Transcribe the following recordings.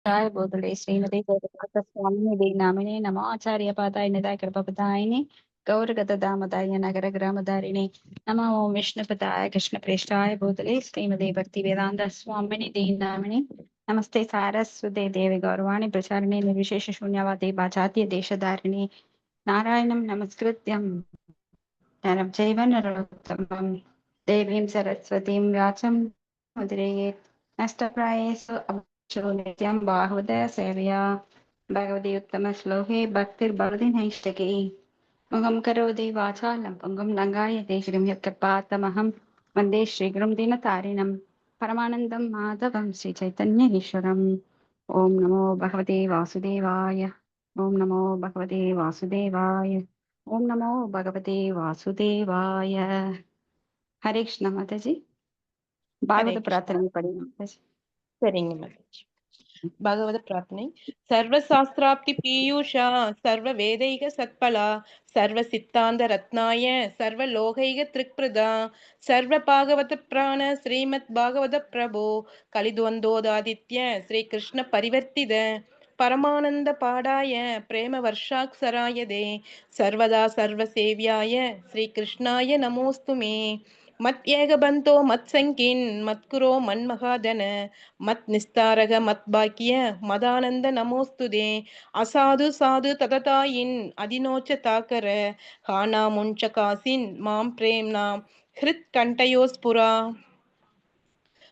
जय बोधले श्रीमती गौरगतस्वामिने नामिने नमो आचार्य पादाय निदाय कृपपदायिने गौरगतदामदाय नगर ग्रामधारिणे नमो ओं विष्णुपदाय कृष्णप्रेष्ठाय बोधले श्रीमती भक्ति वेदांत स्वामिने नामिने नमस्ते सारस्वते देवी गौरवाणी प्रचारिणे निर्विशेष शून्यवादी पाश्चात्य देशधारिणे नारायणं नमस्कृत्यं नरं चैव नरोत्तमं देवीं सरस्वतीं व्यासं मुद्रयेत् नष्टप्रायेषु नित्यं बाहुदय सेवया भगवती उत्तमश्लोके भक्तिर्भवति नैष्टकी मुखं करोति वाचालं पुङ्गं लङ्घायते श्रीं यत्कृपातमहं वन्दे श्रीगुरुं दीनतारिणं परमानन्दं माधवं श्रीचैतन्येश्वरम् ॐ नमो भगवते वासुदेवाय ॐ नमो भगवते वासुदेवाय ॐ नमो भगवते वासुदेवाय हरे कृष्ण माताजी हरे भागवत कृष्ण। प्रार्थना पढ़ी माताजी। சரிங்க மாதாஜி. பகவத பிரார்த்தனை. சர்வ சாஸ்திராப்தி பீயூஷா சர்வ வேதைக சத்பலா சர்வ சித்தாந்த ரத்னாய சர்வ லோகைக த்ரிக்பிரதா சர்வ பாகவத பிராண ஸ்ரீமத் பாகவத பிரபோ கலிதுவந்தோதாதித்ய ஸ்ரீ கிருஷ்ண பரிவர்த்தித பரமானந்த பாடாய பிரேம வர்ஷாக்ஷராய சர்வதா சர்வ சேவியாய ஸ்ரீ கிருஷ்ணாய நமோஸ்துமே. மத் ஏகபந்தோ மத் சங்கின் மத்குரோ மன்மகாதன மத் நிஸ்தாரக மத் பாக்கிய மதானந்த நமோஸ்துதே அசாது சாது தததாயின் அதினோச்ச தாக்கர ஹானா முஞ்ச காசின் மாம் பிரேம் நாம் ஹிருத் கண்டயோஸ்புரா.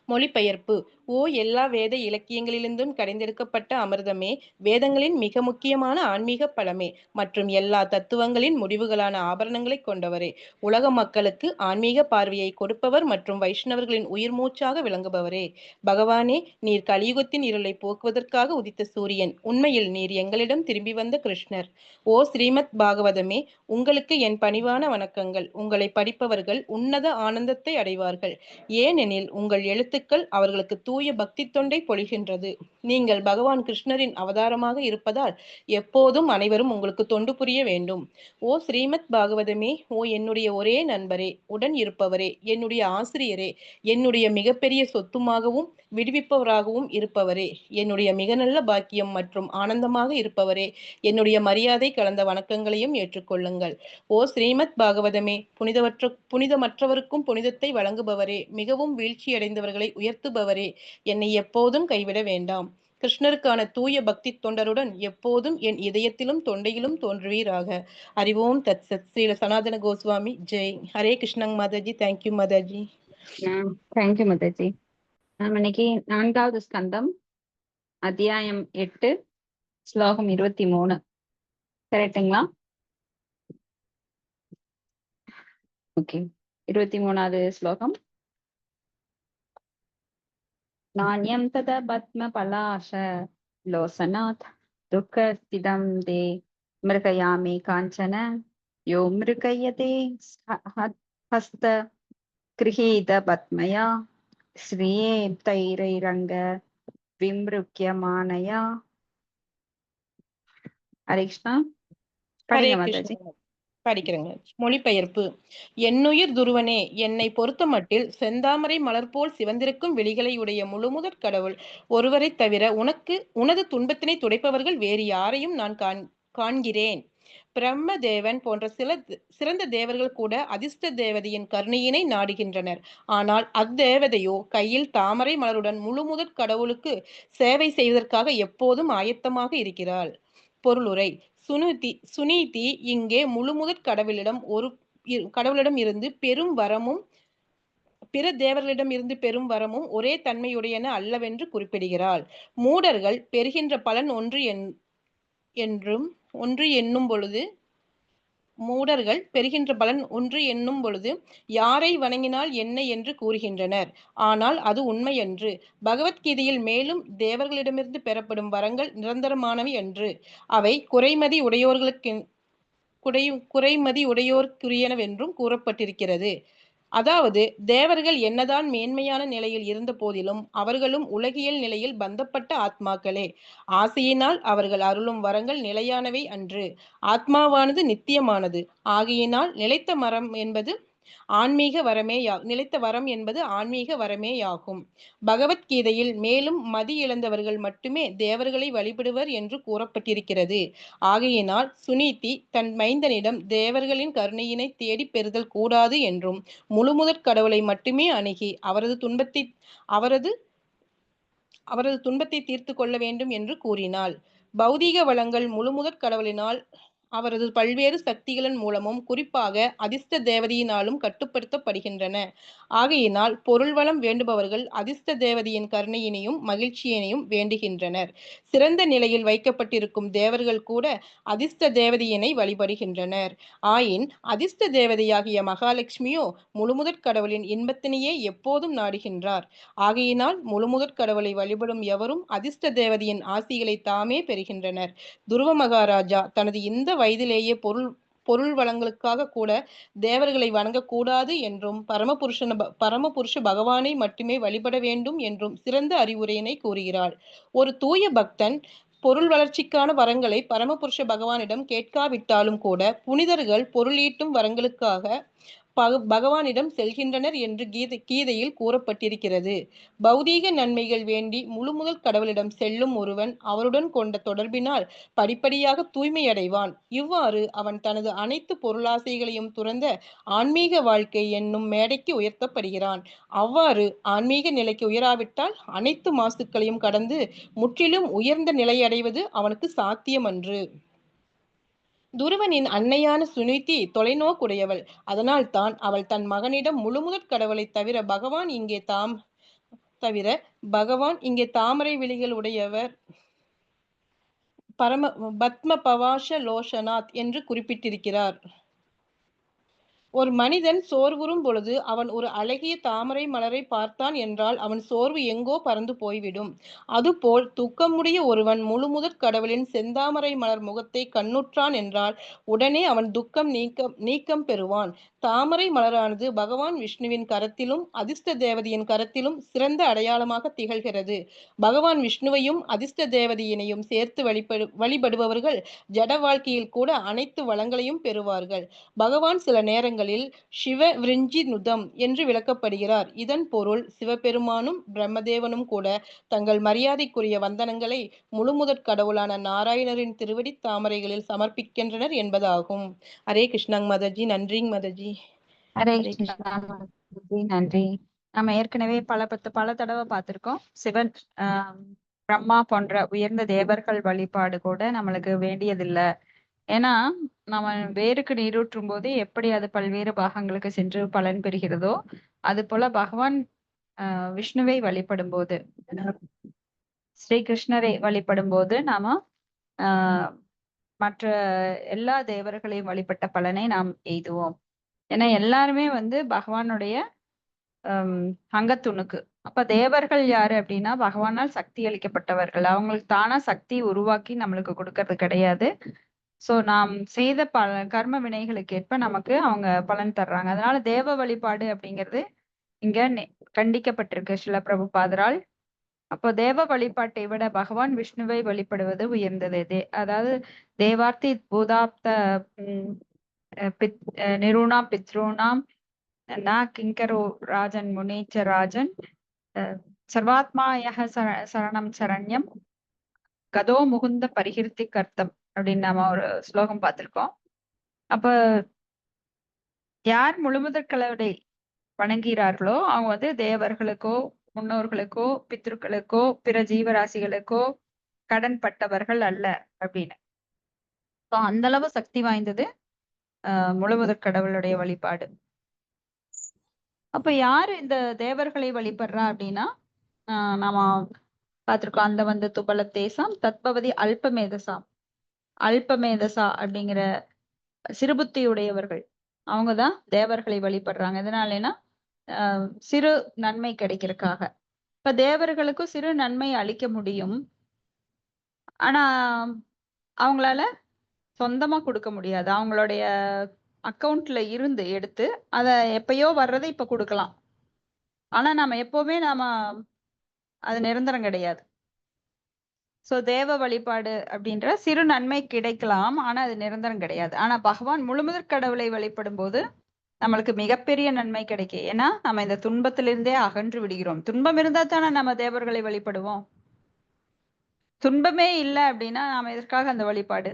மொழிபெயர்ப்பு. ஓ எல்லா வேத இலக்கியங்களிலிருந்தும் கடைந்தெடுக்கப்பட்ட அமிர்தமே, வேதங்களின் மிக முக்கியமான ஆன்மீக பலமே மற்றும் எல்லா தத்துவங்களின் முடிவுகளான ஆபரணங்களைக் கொண்டவரே, உலக மக்களுக்கு ஆன்மீக பார்வையை கொடுப்பவர் மற்றும் வைஷ்ணவர்களின் உயிர் மூச்சாக விளங்குபவரே, பகவானே, நீர் கலியுகத்தின் இருளை போக்குவதற்காக உதித்த சூரியன். உண்மையில் நீர் எங்களிடம் திரும்பி வந்த கிருஷ்ணர். ஓ ஸ்ரீமத் பாகவதமே, உங்களுக்கு என் பணிவான வணக்கங்கள். உங்களை படிப்பவர்கள் உன்னத ஆனந்தத்தை அடைவார்கள், ஏனெனில் உங்கள் எழுத்துக்கள் அவர்களுக்கு தூய பக்தி தொண்டை பொழிகின்றது. நீங்கள் பகவான் கிருஷ்ணரின் அவதாரமாக இருப்பதால் எப்போதும் அனைவரும் உங்களுக்கு தொண்டு புரிய வேண்டும். ஓ ஸ்ரீமத் பாகவதமே, ஓ என்னுடைய ஒரே நண்பரே, உடன் இருப்பவரே, என்னுடைய ஆசிரியரே, என்னுடைய மிகப்பெரிய சொத்துமாகவும் விடுவிப்பவராகவும் இருப்பவரே, என்னுடைய மிக நல்ல பாக்கியம் மற்றும் ஆனந்தமாக இருப்பவரே, என்னுடைய மரியாதை கலந்த வணக்கங்களையும் ஏற்றுக்கொள்ளுங்கள். ஓ ஸ்ரீமத் பாகவதமே, புனிதமற்றவருக்கும் புனிதத்தை வழங்குபவரே, மிகவும் வீழ்ச்சியடைந்தவர்களை உயர்த்துபவரே, என்னை எப்போதும் கைவிட வேண்டாம். கிருஷ்ணருக்கான தூய பக்தி தொண்டருடன் எப்போதும் என் இதயத்திலும் தொண்டையிலும் தோன்றுவீராக. அறிவோம் தத் சத். ஸ்ரீல சனாதன கோஸ்வாமி ஜெய். ஹரே கிருஷ்ணங் மாதாஜி. தேங்க்யூ மாதாஜி. தேங்க்யூ மாதாஜி. நாம் இன்னைக்கு 4வது ஸ்கந்தம் அத்தியாயம் 8 ஸ்லோகம் 23 கரெக்டுங்களா? ஓகே, 23வது ஸ்லோகம். நாண்யம் தத பத்ம பலாஷ லோசனாத் துக்கஸ்திதம் தே மிருகயாமி காஞ்சன யோ மிருகயதே ஹஸ்த கிருஹீத பத்மயா ஸ்ரீயே தைரைரங்க விம்ருக்கியமானயா. ஹரே கிருஷ்ணா. ஹரே படிங்க மாதாஜி. கிருஷ்ண. படிக்கிறேங்க. மொழிபெயர்ப்பு. என்னுயிர் துருவனே, என்னை பொறுத்த மட்டில் செந்தாமரை மலர் போல் சிவந்திருக்கும் விழிகளை உடைய முழுமுதற் கடவுள் ஒருவரை தவிர உனது துன்பத்தினை துடைப்பவர்கள் வேறு யாரையும் நான் காண்கிறேன். பிரம்ம தேவன் போன்ற சிறந்த தேவர்கள் கூட அதிர்ஷ்ட தேவதையின் கருணையினை நாடுகின்றனர். ஆனால் அத்தேவதையோ கையில் தாமரை மலருடன் முழுமுதற் கடவுளுக்கு சேவை செய்வதற்காக எப்போதும் ஆயத்தமாக இருக்கிறாள். பொருளுரை. சுனீதி இங்கே முழுமுதற் கடவுளிடம் இருந்து பெரும் வரமும் பிற தேவர்களிடம் இருந்து பெரும் வரமும் ஒரே தன்மையுடையன அல்லவென்று குறிப்பிடுகிறாள். மூடர்கள் பெறுகின்ற பலன் ஒன்று என்னும் பொழுது யாரை வணங்கினால் என்ன என்று கூறுகின்றனர். ஆனால் அது உண்மையன்று. பகவத்கீதையில் மேலும் தேவர்களிடமிருந்து பெறப்படும் வரங்கள் நிரந்தரமானவை அன்று. அவை குறைமதி உடையோருக்குரியனவென்றும் கூறப்பட்டிருக்கிறது. அதாவது தேவர்கள் என்னதான் மேன்மையான நிலையில் இருந்த போதிலும் அவர்களும் உலகியல் நிலையில் பந்தப்பட்ட ஆத்மாக்களே. ஆசையினால் அவர்கள் அருளும் வரங்கள் நிலையானவை அன்று. ஆத்மாவானது நித்தியமானது. ஆகையினால் நிலைத்த மரம் என்பது ஆன்மீக நிலைத்த வரம் என்பது ஆன்மீக வரமேயாகும். பகவத்கீதையில் மேலும் மதி இழந்தவர்கள் மட்டுமே தேவர்களை வழிபடுவர் என்று கூறப்பட்டிருக்கிறது. ஆகையினால் சுனீதி தன் மைந்தனிடம் தேவர்களின் கருணையினை தேடிப் பெறுதல் கூடாது என்றும், முழுமுதற் கடவுளை மட்டுமே அணுகி அவரது அவரது துன்பத்தை தீர்த்து கொள்ள வேண்டும் என்று கூறினாள். பௌதீக வளங்கள் முழுமுதற் கடவுளினால் அவரது பல்வேறு சக்திகளின் மூலமும் குறிப்பாக அதிர்ஷ்ட தேவதையினாலும் கட்டுப்படுத்தப்படுகின்றன. ஆகையினால் பொருள் வளம் வேண்டுபவர்கள் அதிர்ஷ்ட தேவதையின் கருணையினையும் மகிழ்ச்சியினையும் வேண்டுகின்றனர். சிறந்த நிலையில் வைக்கப்பட்டிருக்கும் தேவர்கள் கூட அதிர்ஷ்ட தேவதையினை வழிபடுகின்றனர். ஆயின் அதிர்ஷ்ட தேவதையாகிய மகாலட்சுமியோ முழுமுதற் கடவுளின் இன்பத்தினையே எப்போதும் நாடுகின்றார். ஆகையினால் முழுமுதற் கடவுளை வழிபடும் எவரும் அதிர்ஷ்ட தேவதையின் ஆசிகளை தாமே பெறுகின்றனர். துருவ மகாராஜா தனது இந்த வயதிலேயே பொருள் வளங்களுக்காக கூட தேவர்களை வணங்கக்கூடாது என்றும், பரமபுருஷ பகவானை மட்டுமே வழிபட வேண்டும் என்றும் சிறந்த அறிவுரையினை கூறுகிறாள். ஒரு தூய பக்தன் பொருள் வளர்ச்சிக்கான வரங்களை பரமபுருஷ பகவானிடம் கேட்காவிட்டாலும் கூட புனிதர்கள் பொருள் ஈட்டும் வரங்களுக்காக பகவானிடம் செல்கின்றனர் என்று கீதையில் கூறப்பட்டிருக்கிறது. பௌதீக நன்மைகள் வேண்டி முழுமுதல் கடவுளிடம் செல்லும் ஒருவன் அவருடன் கொண்ட தொடர்பினால் படிப்படியாக தூய்மையடைவான். இவ்வாறு அவன் தனது அனைத்து பொருளாசைகளையும் துறந்த ஆன்மீக வாழ்க்கை என்னும் மேடைக்கு உயர்த்தப்படுகிறான். அவ்வாறு ஆன்மீக நிலைக்கு உயராவிட்டால் அனைத்து மாசுக்களையும் கடந்து முற்றிலும் உயர்ந்த நிலையடைவது அவனுக்கு சாத்தியமன்று. துருவனின் அன்னையான சுனிதி தொலைநோக்குடையவள். அதனால் தான் அவள் தன் மகனிடம் முழுமுதற் கடவுளை தவிர பகவான் இங்கே தாமரை விழிகள் உடையவர் பத்ம பவாஷ லோஷனாத் என்று குறிப்பிட்டிருக்கிறார். ஒரு மனிதன் சோர்வுறும் பொழுது அவன் ஒரு அழகிய தாமரை மலரை பார்த்தான் என்றால் அவன் சோர்வு எங்கோ பறந்து போய்விடும். அதுபோல் துக்கமுடைய ஒருவன் முழுமுதற் கடவுளின் செந்தாமரை மலர் முகத்தை கண்ணுற்றான் என்றால் உடனே அவன் துக்கம் நீக்கம் பெறுவான். தாமரை மலரானது பகவான் விஷ்ணுவின் கரத்திலும் அதிர்ஷ்ட தேவதையின் கரத்திலும் சிறந்த அடையாளமாக திகழ்கிறது. பகவான் விஷ்ணுவையும் அதிர்ஷ்ட தேவதையினையும் சேர்த்து வழிபடுபவர்கள் ஜட வாழ்க்கையில் கூட அனைத்து வளங்களையும் பெறுவார்கள். பகவான் சில நேரங்களில் சிவ விருஞ்சி நுதம் என்று விளக்கப்படுகிறார். இதன் பொருள் சிவபெருமானும் பிரம்மதேவனும் கூட தங்கள் மரியாதைக்குரிய வந்தனங்களை முழுமுதற் கடவுளான நாராயணரின் திருவடி தாமரைகளில் சமர்ப்பிக்கின்றனர் என்பதாகும். ஹரே கிருஷ்ணாங் மதஜி. நன்றிங் மதஜி. ஹரே கிருஷ்ணா மாதாஜி, நன்றி. நம்ம ஏற்கனவே பல தடவை பார்த்திருக்கோம். சிவன் பிரம்மா போன்ற உயர்ந்த தேவர்கள் வழிபாடு கூட நம்மளுக்கு வேண்டியதில்லை. ஏன்னா நம்ம வேருக்கு நீரூற்றும் போது எப்படி அது பல்வேறு பாகங்களுக்கு சென்று பலன் பெறுகிறதோ அது போல பகவான் விஷ்ணுவை வழிபடும் போது, ஸ்ரீகிருஷ்ணரை வழிபடும் போது நாம மற்ற எல்லா தேவர்களையும் வழிபட்ட பலனை நாம் எய்துவோம். ஏன்னா எல்லாருமே பகவானுடைய அங்கத்துணுக்கு. அப்ப தேவர்கள் யாரு அப்படின்னா பகவானால் சக்தி அளிக்கப்பட்டவர்கள். அவங்களுக்கு தானா சக்தி உருவாக்கி நம்மளுக்கு கொடுக்கறது கிடையாது. சோ நாம் செய்த கர்ம வினைகளுக்கு ஏற்ப நமக்கு அவங்க பலன் தர்றாங்க. அதனால தேவ வழிபாடு அப்படிங்கிறது இங்க கண்டிக்கப்பட்டிருக்கு சில பிரபுபாதரால். அப்போ தேவ வழிபாட்டை விட பகவான் விஷ்ணுவை வழிபடுவது உயர்ந்தது. அதாவது தேவார்த்தி பூதாப்த நிருணாம் பித்ருணாம் ந கிங்கரோ ராஜன் முனீச்ச ராஜன் சர்வாத்மாயக சரணம் சரண்யம் கதோ முகுந்த பரிகிருத்தி கர்த்தம் அப்படின்னு நாம ஒரு ஸ்லோகம் பார்த்திருக்கோம். அப்ப யார் முழுமுதற் கடவுளை வணங்குகிறார்களோ அவங்க தேவர்களுக்கோ முன்னோர்களுக்கோ பித்ருக்களுக்கோ பிற ஜீவராசிகளுக்கோ கடன் பட்டவர்கள் அல்ல அப்படின்னு. அந்த அளவு சக்தி வாய்ந்தது முழுமுதற் கடவுளுடைய வழிபாடு. அப்ப யாரு இந்த தேவர்களை வழிபடுறா அப்படின்னா நாம பார்த்திருக்கோம். அந்த துபல தேசம் தத்பவதி அல்பமேதசா அப்படிங்கிற சிறுபுத்தியுடையவர்கள் அவங்கதான் தேவர்களை வழிபடுறாங்க. எதனாலனா சிறு நன்மை கிடைக்கிறதுக்காக. இப்ப தேவர்களுக்கும் சிறு நன்மை அளிக்க முடியும், ஆனா அவங்களால சொந்தமா கொடுக்க முடியாது. அவங்களுடைய அக்கௌண்ட்ல இருந்து எடுத்து அத எப்பயோ வர்றதை இப்ப கொடுக்கலாம். ஆனா எப்பவுமே அது நிரந்தரம் கிடையாது. சோ தேவ வழிபாடு அப்படின்ற சிறு நன்மை கிடைக்கலாம், ஆனா அது நிரந்தரம் கிடையாது. ஆனா பகவான் முழுமுதற் கடவுளை வழிபடும் போது நம்மளுக்கு மிகப்பெரிய நன்மை கிடைக்கும். ஏன்னா நம்ம இந்த துன்பத்திலிருந்தே அகன்று விடுகிறோம். துன்பம் இருந்தா தானே நம்ம தேவர்களை வழிபடுவோம். துன்பமே இல்லை அப்படின்னா நாம எதற்காக அந்த வழிபாடு?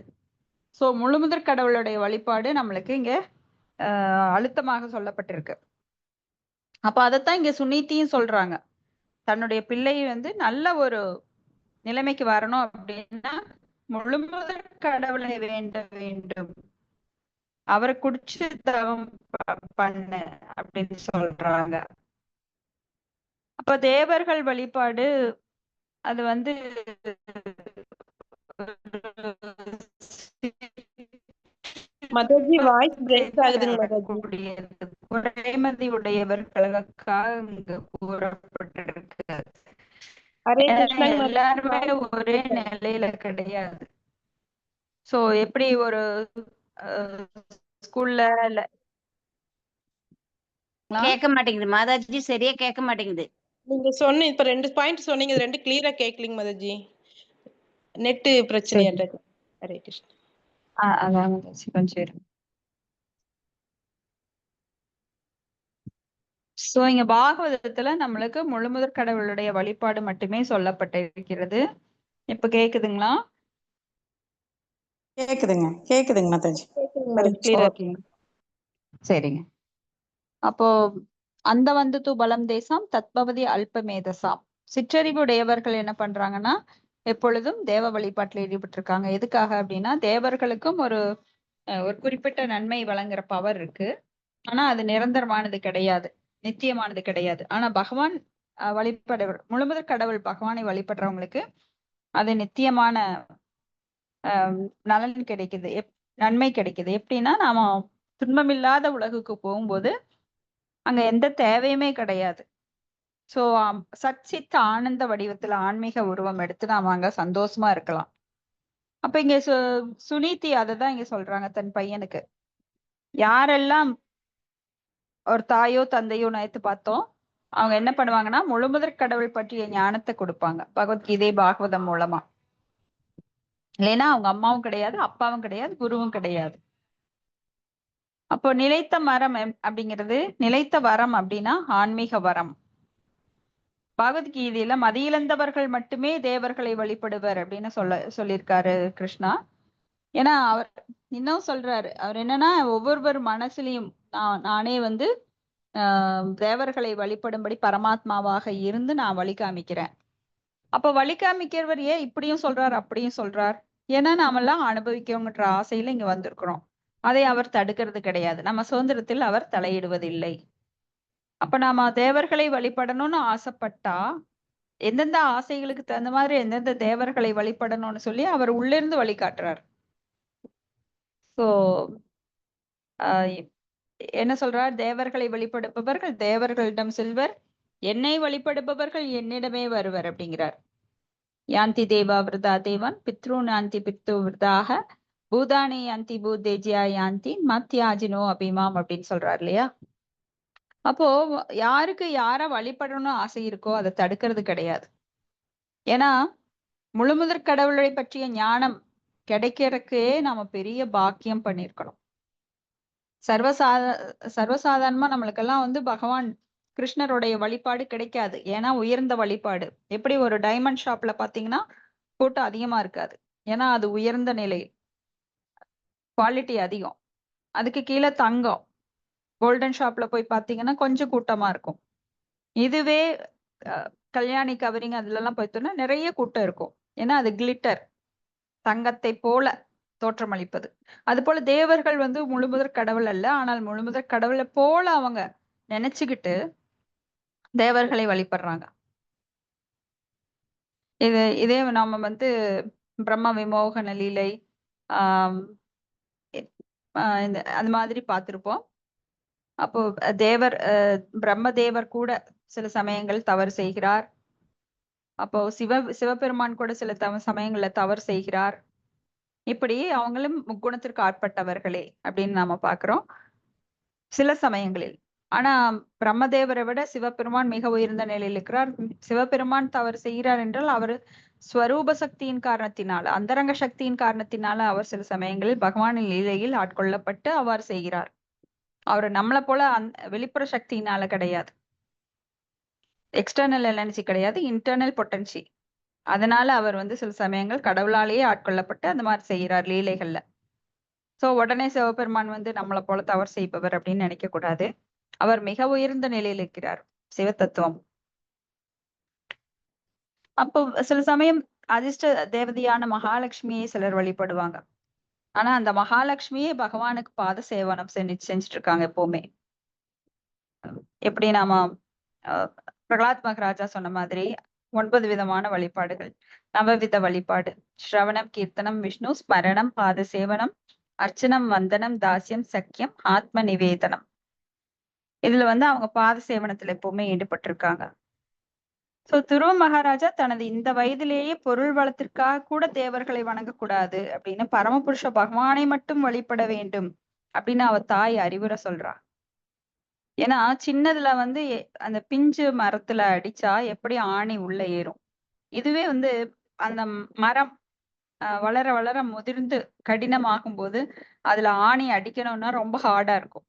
சோ முழுமுதற் கடவுளுடைய வழிபாடு நம்மளுக்கு இங்க அழுத்தமாக சொல்லப்பட்டிருக்கு. அப்ப அதைத்தான் இங்க சுனீத்தியும் சொல்றாங்க. தன்னுடைய பிள்ளை வந்து நல்ல ஒரு நிலைமைக்கு வரணும் அப்படின்னா முழுமுதற் கடவுளை வேண்ட வேண்டும், அவரை குடிச்சு தவம் பண்ணு அப்படின்னு சொல்றாங்க. அப்ப தேவர்கள் வழிபாடு அது வந்து மாதாஜி வாய்ஸ் பிரேக் ஆகுதுங்க மாதாஜி. வரக்கூடியது, குறைமதி உடையவர்களுக்காக இங்கு கூறப்பட்டிருக்கு. ஹரே ஏன்னா கிருஷ்ணன் மாதாஜி. எல்லாருமே ஒரே நிலையில கிடையாது. சோ எப்படி ஒரு ஸ்கூல்ல கேட்க மாட்டேங்குது மாதாஜி, சரியா கேட்க மாட்டேங்குது. நீங்க சொன்ன இப்ப 2 பாயிண்ட் சொன்னீங்க, இது 2 கிளியரா கேட்கலீங்க மாதாஜி. நெட் பிரச்சனையாட்ருக்கு. ஹரே கிருஷ்ணா. அதான் மாதாஜி, கொஞ்சம் இரு. சோ இங்க பாகவதத்துல நம்மளுக்கு முழுமுதற் கடவுளுடைய வழிபாடு மட்டுமே சொல்லப்பட்டிருக்கிறது. இப்ப கேக்குதுங்களா? கேக்குதுங்க மாதாஜி. கிளியரா இருக்கீங்க? சரிங்க. அப்போ அந்த வந்து தூ பலம் தேசம் தத்பவதி அல்பமேதசாம். சிற்றறிவுடையவர்கள் என்ன பண்றாங்கன்னா எப்பொழுதும் தேவ வழிபாட்டில் ஈடுபட்டிருக்காங்க. எதுக்காக அப்படின்னா தேவர்களுக்கும் ஒரு குறிப்பிட்ட நன்மை வழங்குற பவர் இருக்கு. ஆனா அது நிரந்தரமானது கிடையாது, நித்தியமானது கிடையாது. ஆனா பகவான் வழிபட முழுமுதற் கடவுள் பகவானை வழிபடுறவங்களுக்கு அது நித்தியமான நலன் கிடைக்குது, நன்மை கிடைக்குது. எப்படின்னா நாம துன்பமில்லாத உலகுக்கு போகும்போது அங்க எந்த தேவையுமே கிடையாது. சோ சச்சித்த ஆனந்த வடிவத்துல ஆன்மீக உருவம் எடுத்து நாம அங்க சந்தோஷமா இருக்கலாம். அப்ப இங்க சுனீதி அததான் இங்க சொல்றாங்க தன் பையனுக்கு. யாரெல்லாம் ஒரு தாயோ தந்தையோ நேத்து பார்த்தோம், அவங்க என்ன பண்ணுவாங்கன்னா முழுமுதற் கடவுள் பற்றிய ஞானத்தை கொடுப்பாங்க பகவத்கீதை பாகவதம் மூலமா. இல்லைன்னா அவங்க அம்மாவும் கிடையாது, அப்பாவும் கிடையாது, குருவும் கிடையாது. அப்போ நிலைத்த மரம் அப்படிங்கிறது, நிலைத்த வரம் அப்படின்னா ஆன்மீக வரம். பகவத்கீதையில மதியிழந்தவர்கள் மட்டுமே தேவர்களை வழிபடுவர் அப்படின்னு சொல்லியிருக்காரு கிருஷ்ணா. ஏன்னா அவர் இன்னும் சொல்றாரு, அவர் என்னன்னா ஒவ்வொருவர் மனசுலயும் நானே வந்து தேவர்களை வழிபடும்படி பரமாத்மாவாக இருந்து நான் வழி காமிக்கிறேன். அப்ப வழி காமிக்கிறவர் ஏன் இப்படியும் சொல்றார் அப்படியும் சொல்றார்? ஏன்னா நாமெல்லாம் அனுபவிக்கணும்ன்ற ஆசையில இங்க வந்திருக்கிறோம். அதை அவர் தடுக்கிறது கிடையாது. நம்ம சுதந்திரத்தில் அவர் தலையிடுவதில்லை. அப்ப நாம தேவர்களை வழிபடணும்னு ஆசைப்பட்டா எந்தெந்த ஆசைகளுக்கு தகுந்த மாதிரி எந்தெந்த தேவர்களை வழிபடணும்னு சொல்லி அவர் உள்ளிருந்து வழிகாட்டுறார். சோ என்ன சொல்றார்? தேவர்களை வழிபடுபவர்கள் தேவர்களிடம் செல்வர், என்னை வழிபடுபவர்கள் என்னிடமே வருவர் அப்படிங்கிறார். யாந்தி தேவா விரதா தேவன் பித்ரு யாந்தி பித்து விரதாக பூதானி யாந்தி பூதேஜியா யாந்தி மத்யாஜினோ அபிமாம் அப்படின்னு சொல்றாரு இல்லையா? அப்போ யாருக்கு யார வழிபடணும்னு ஆசை இருக்கோ அதை தடுக்கிறது கிடையாது. ஏன்னா முழுமுதற் கடவுளை பற்றிய ஞானம் கிடைக்கிறதுக்கே நாம பெரிய பாக்கியம் பண்ணிருக்கணும். சர்வசாதாரணமா நம்மளுக்கெல்லாம் வந்து பகவான் கிருஷ்ணருடைய வழிபாடு கிடைக்காது. ஏன்னா உயர்ந்த வழிபாடு. எப்படி ஒரு டைமண்ட் ஷாப்ல பாத்தீங்கன்னா கூட்டம் அதிகமா இருக்காது, ஏன்னா அது உயர்ந்த நிலை, குவாலிட்டி அதிகம். அதுக்கு கீழே தங்கம் கோல்டன் ஷாப்ல போய் பாத்தீங்கன்னா கொஞ்சம் கூட்டமா இருக்கும். இதுவே கல்யாணி கவரிங் அதுல எல்லாம் போய்த்தோம்னா நிறைய கூட்டம் இருக்கும். ஏன்னா அது கிளிட்டர், தங்கத்தை போல தோற்றமளிப்பது. அது போல தேவர்கள் வந்து முழுமுதற் கடவுள் அல்ல, ஆனால் முழுமுதற் கடவுளை போல அவங்க நினைச்சுக்கிட்டு தேவர்களை வழிபடுறாங்க. இதே நாம வந்து பிரம்ம விமோகன லீலை அந்த மாதிரி பார்த்திருப்போம். அப்போ தேவர் பிரம்மதேவர் கூட சில சமயங்கள் தவறு செய்கிறார். அப்போ சிவபெருமான் கூட சில சமயங்கள்ல தவறு செய்கிறார். இப்படி அவங்களும் முக்குணத்திற்கு ஆட்பட்டவர்களே அப்படின்னு நாம பாக்குறோம் சில சமயங்களில். ஆனா பிரம்மதேவரை விட சிவபெருமான் மிக உயர்ந்த நிலையில் இருக்கிறார். சிவபெருமான் தவறு செய்கிறார் என்றால் அவர் ஸ்வரூப சக்தியின் காரணத்தினால, அந்தரங்க சக்தியின் காரணத்தினால அவர் சில சமயங்களில் பகவானின் லீலையில் ஆட்கொள்ளப்பட்டு அவ்வாறு செய்கிறார். அவரு நம்மள போல வெளிப்புற சக்தியினால கிடையாது. எக்ஸ்டர்னல் எனர்ஜி கிடையாது. Internal potency. அதனால அவர் வந்து சில சமயங்கள் கடவுளாலேயே ஆட்கொள்ளப்பட்டு அந்த மாரி செய்றார் லீலைகள்ல. சோ உடனே சிவபெருமான் வந்து நம்மள போல தவறு செய்பவர் அப்படின்னு நினைக்கக் கூடாது. அவர் மிக உயர்ந்த நிலையில் இருக்கிறார். சிவதத்துவம். அப்போ சில சமயம் அதிர்ஷ்ட தேவதையான மகாலட்சுமியை சிலர் வழிபடுவாங்க. ஆனா அந்த மகாலட்சுமியே பகவானுக்கு பாத சேவனம் செஞ்சுட்டு இருக்காங்க எப்பவுமே. எப்படி நாம பிரகலாத் மகாராஜா சொன்ன மாதிரி 9 விதமான வழிபாடுகள். நவவித வழிபாடு. ஸ்ரவணம், கீர்த்தனம், விஷ்ணு ஸ்மரணம், பாத சேவனம், அர்ச்சனம், வந்தனம், தாஸ்யம், சக்கியம், ஆத்ம நிவேதனம். இதுல வந்து அவங்க பாத சேவனத்துல எப்பவுமே ஈடுபட்டிருக்காங்க. சோ துருவ மகாராஜா தனது இந்த வயதிலேயே பொருள் வளத்திற்காக கூட தேவர்களை வணங்கக்கூடாது அப்படின்னு பரமபுருஷ பகவானை மட்டும் வழிபட வேண்டும் அப்படின்னு அவ தாய் அறிவுரை சொல்றா. ஏன்னா சின்னதுல வந்து அந்த பிஞ்சு மரத்துல அடிச்சா எப்படி ஆணி உள்ள ஏறும். இதுவே வந்து அந்த மரம் வளர வளர முதிர்ந்து கடினமாகும் போது அதுல ஆணி அடிக்கணும்னா ரொம்ப ஹார்டா இருக்கும்.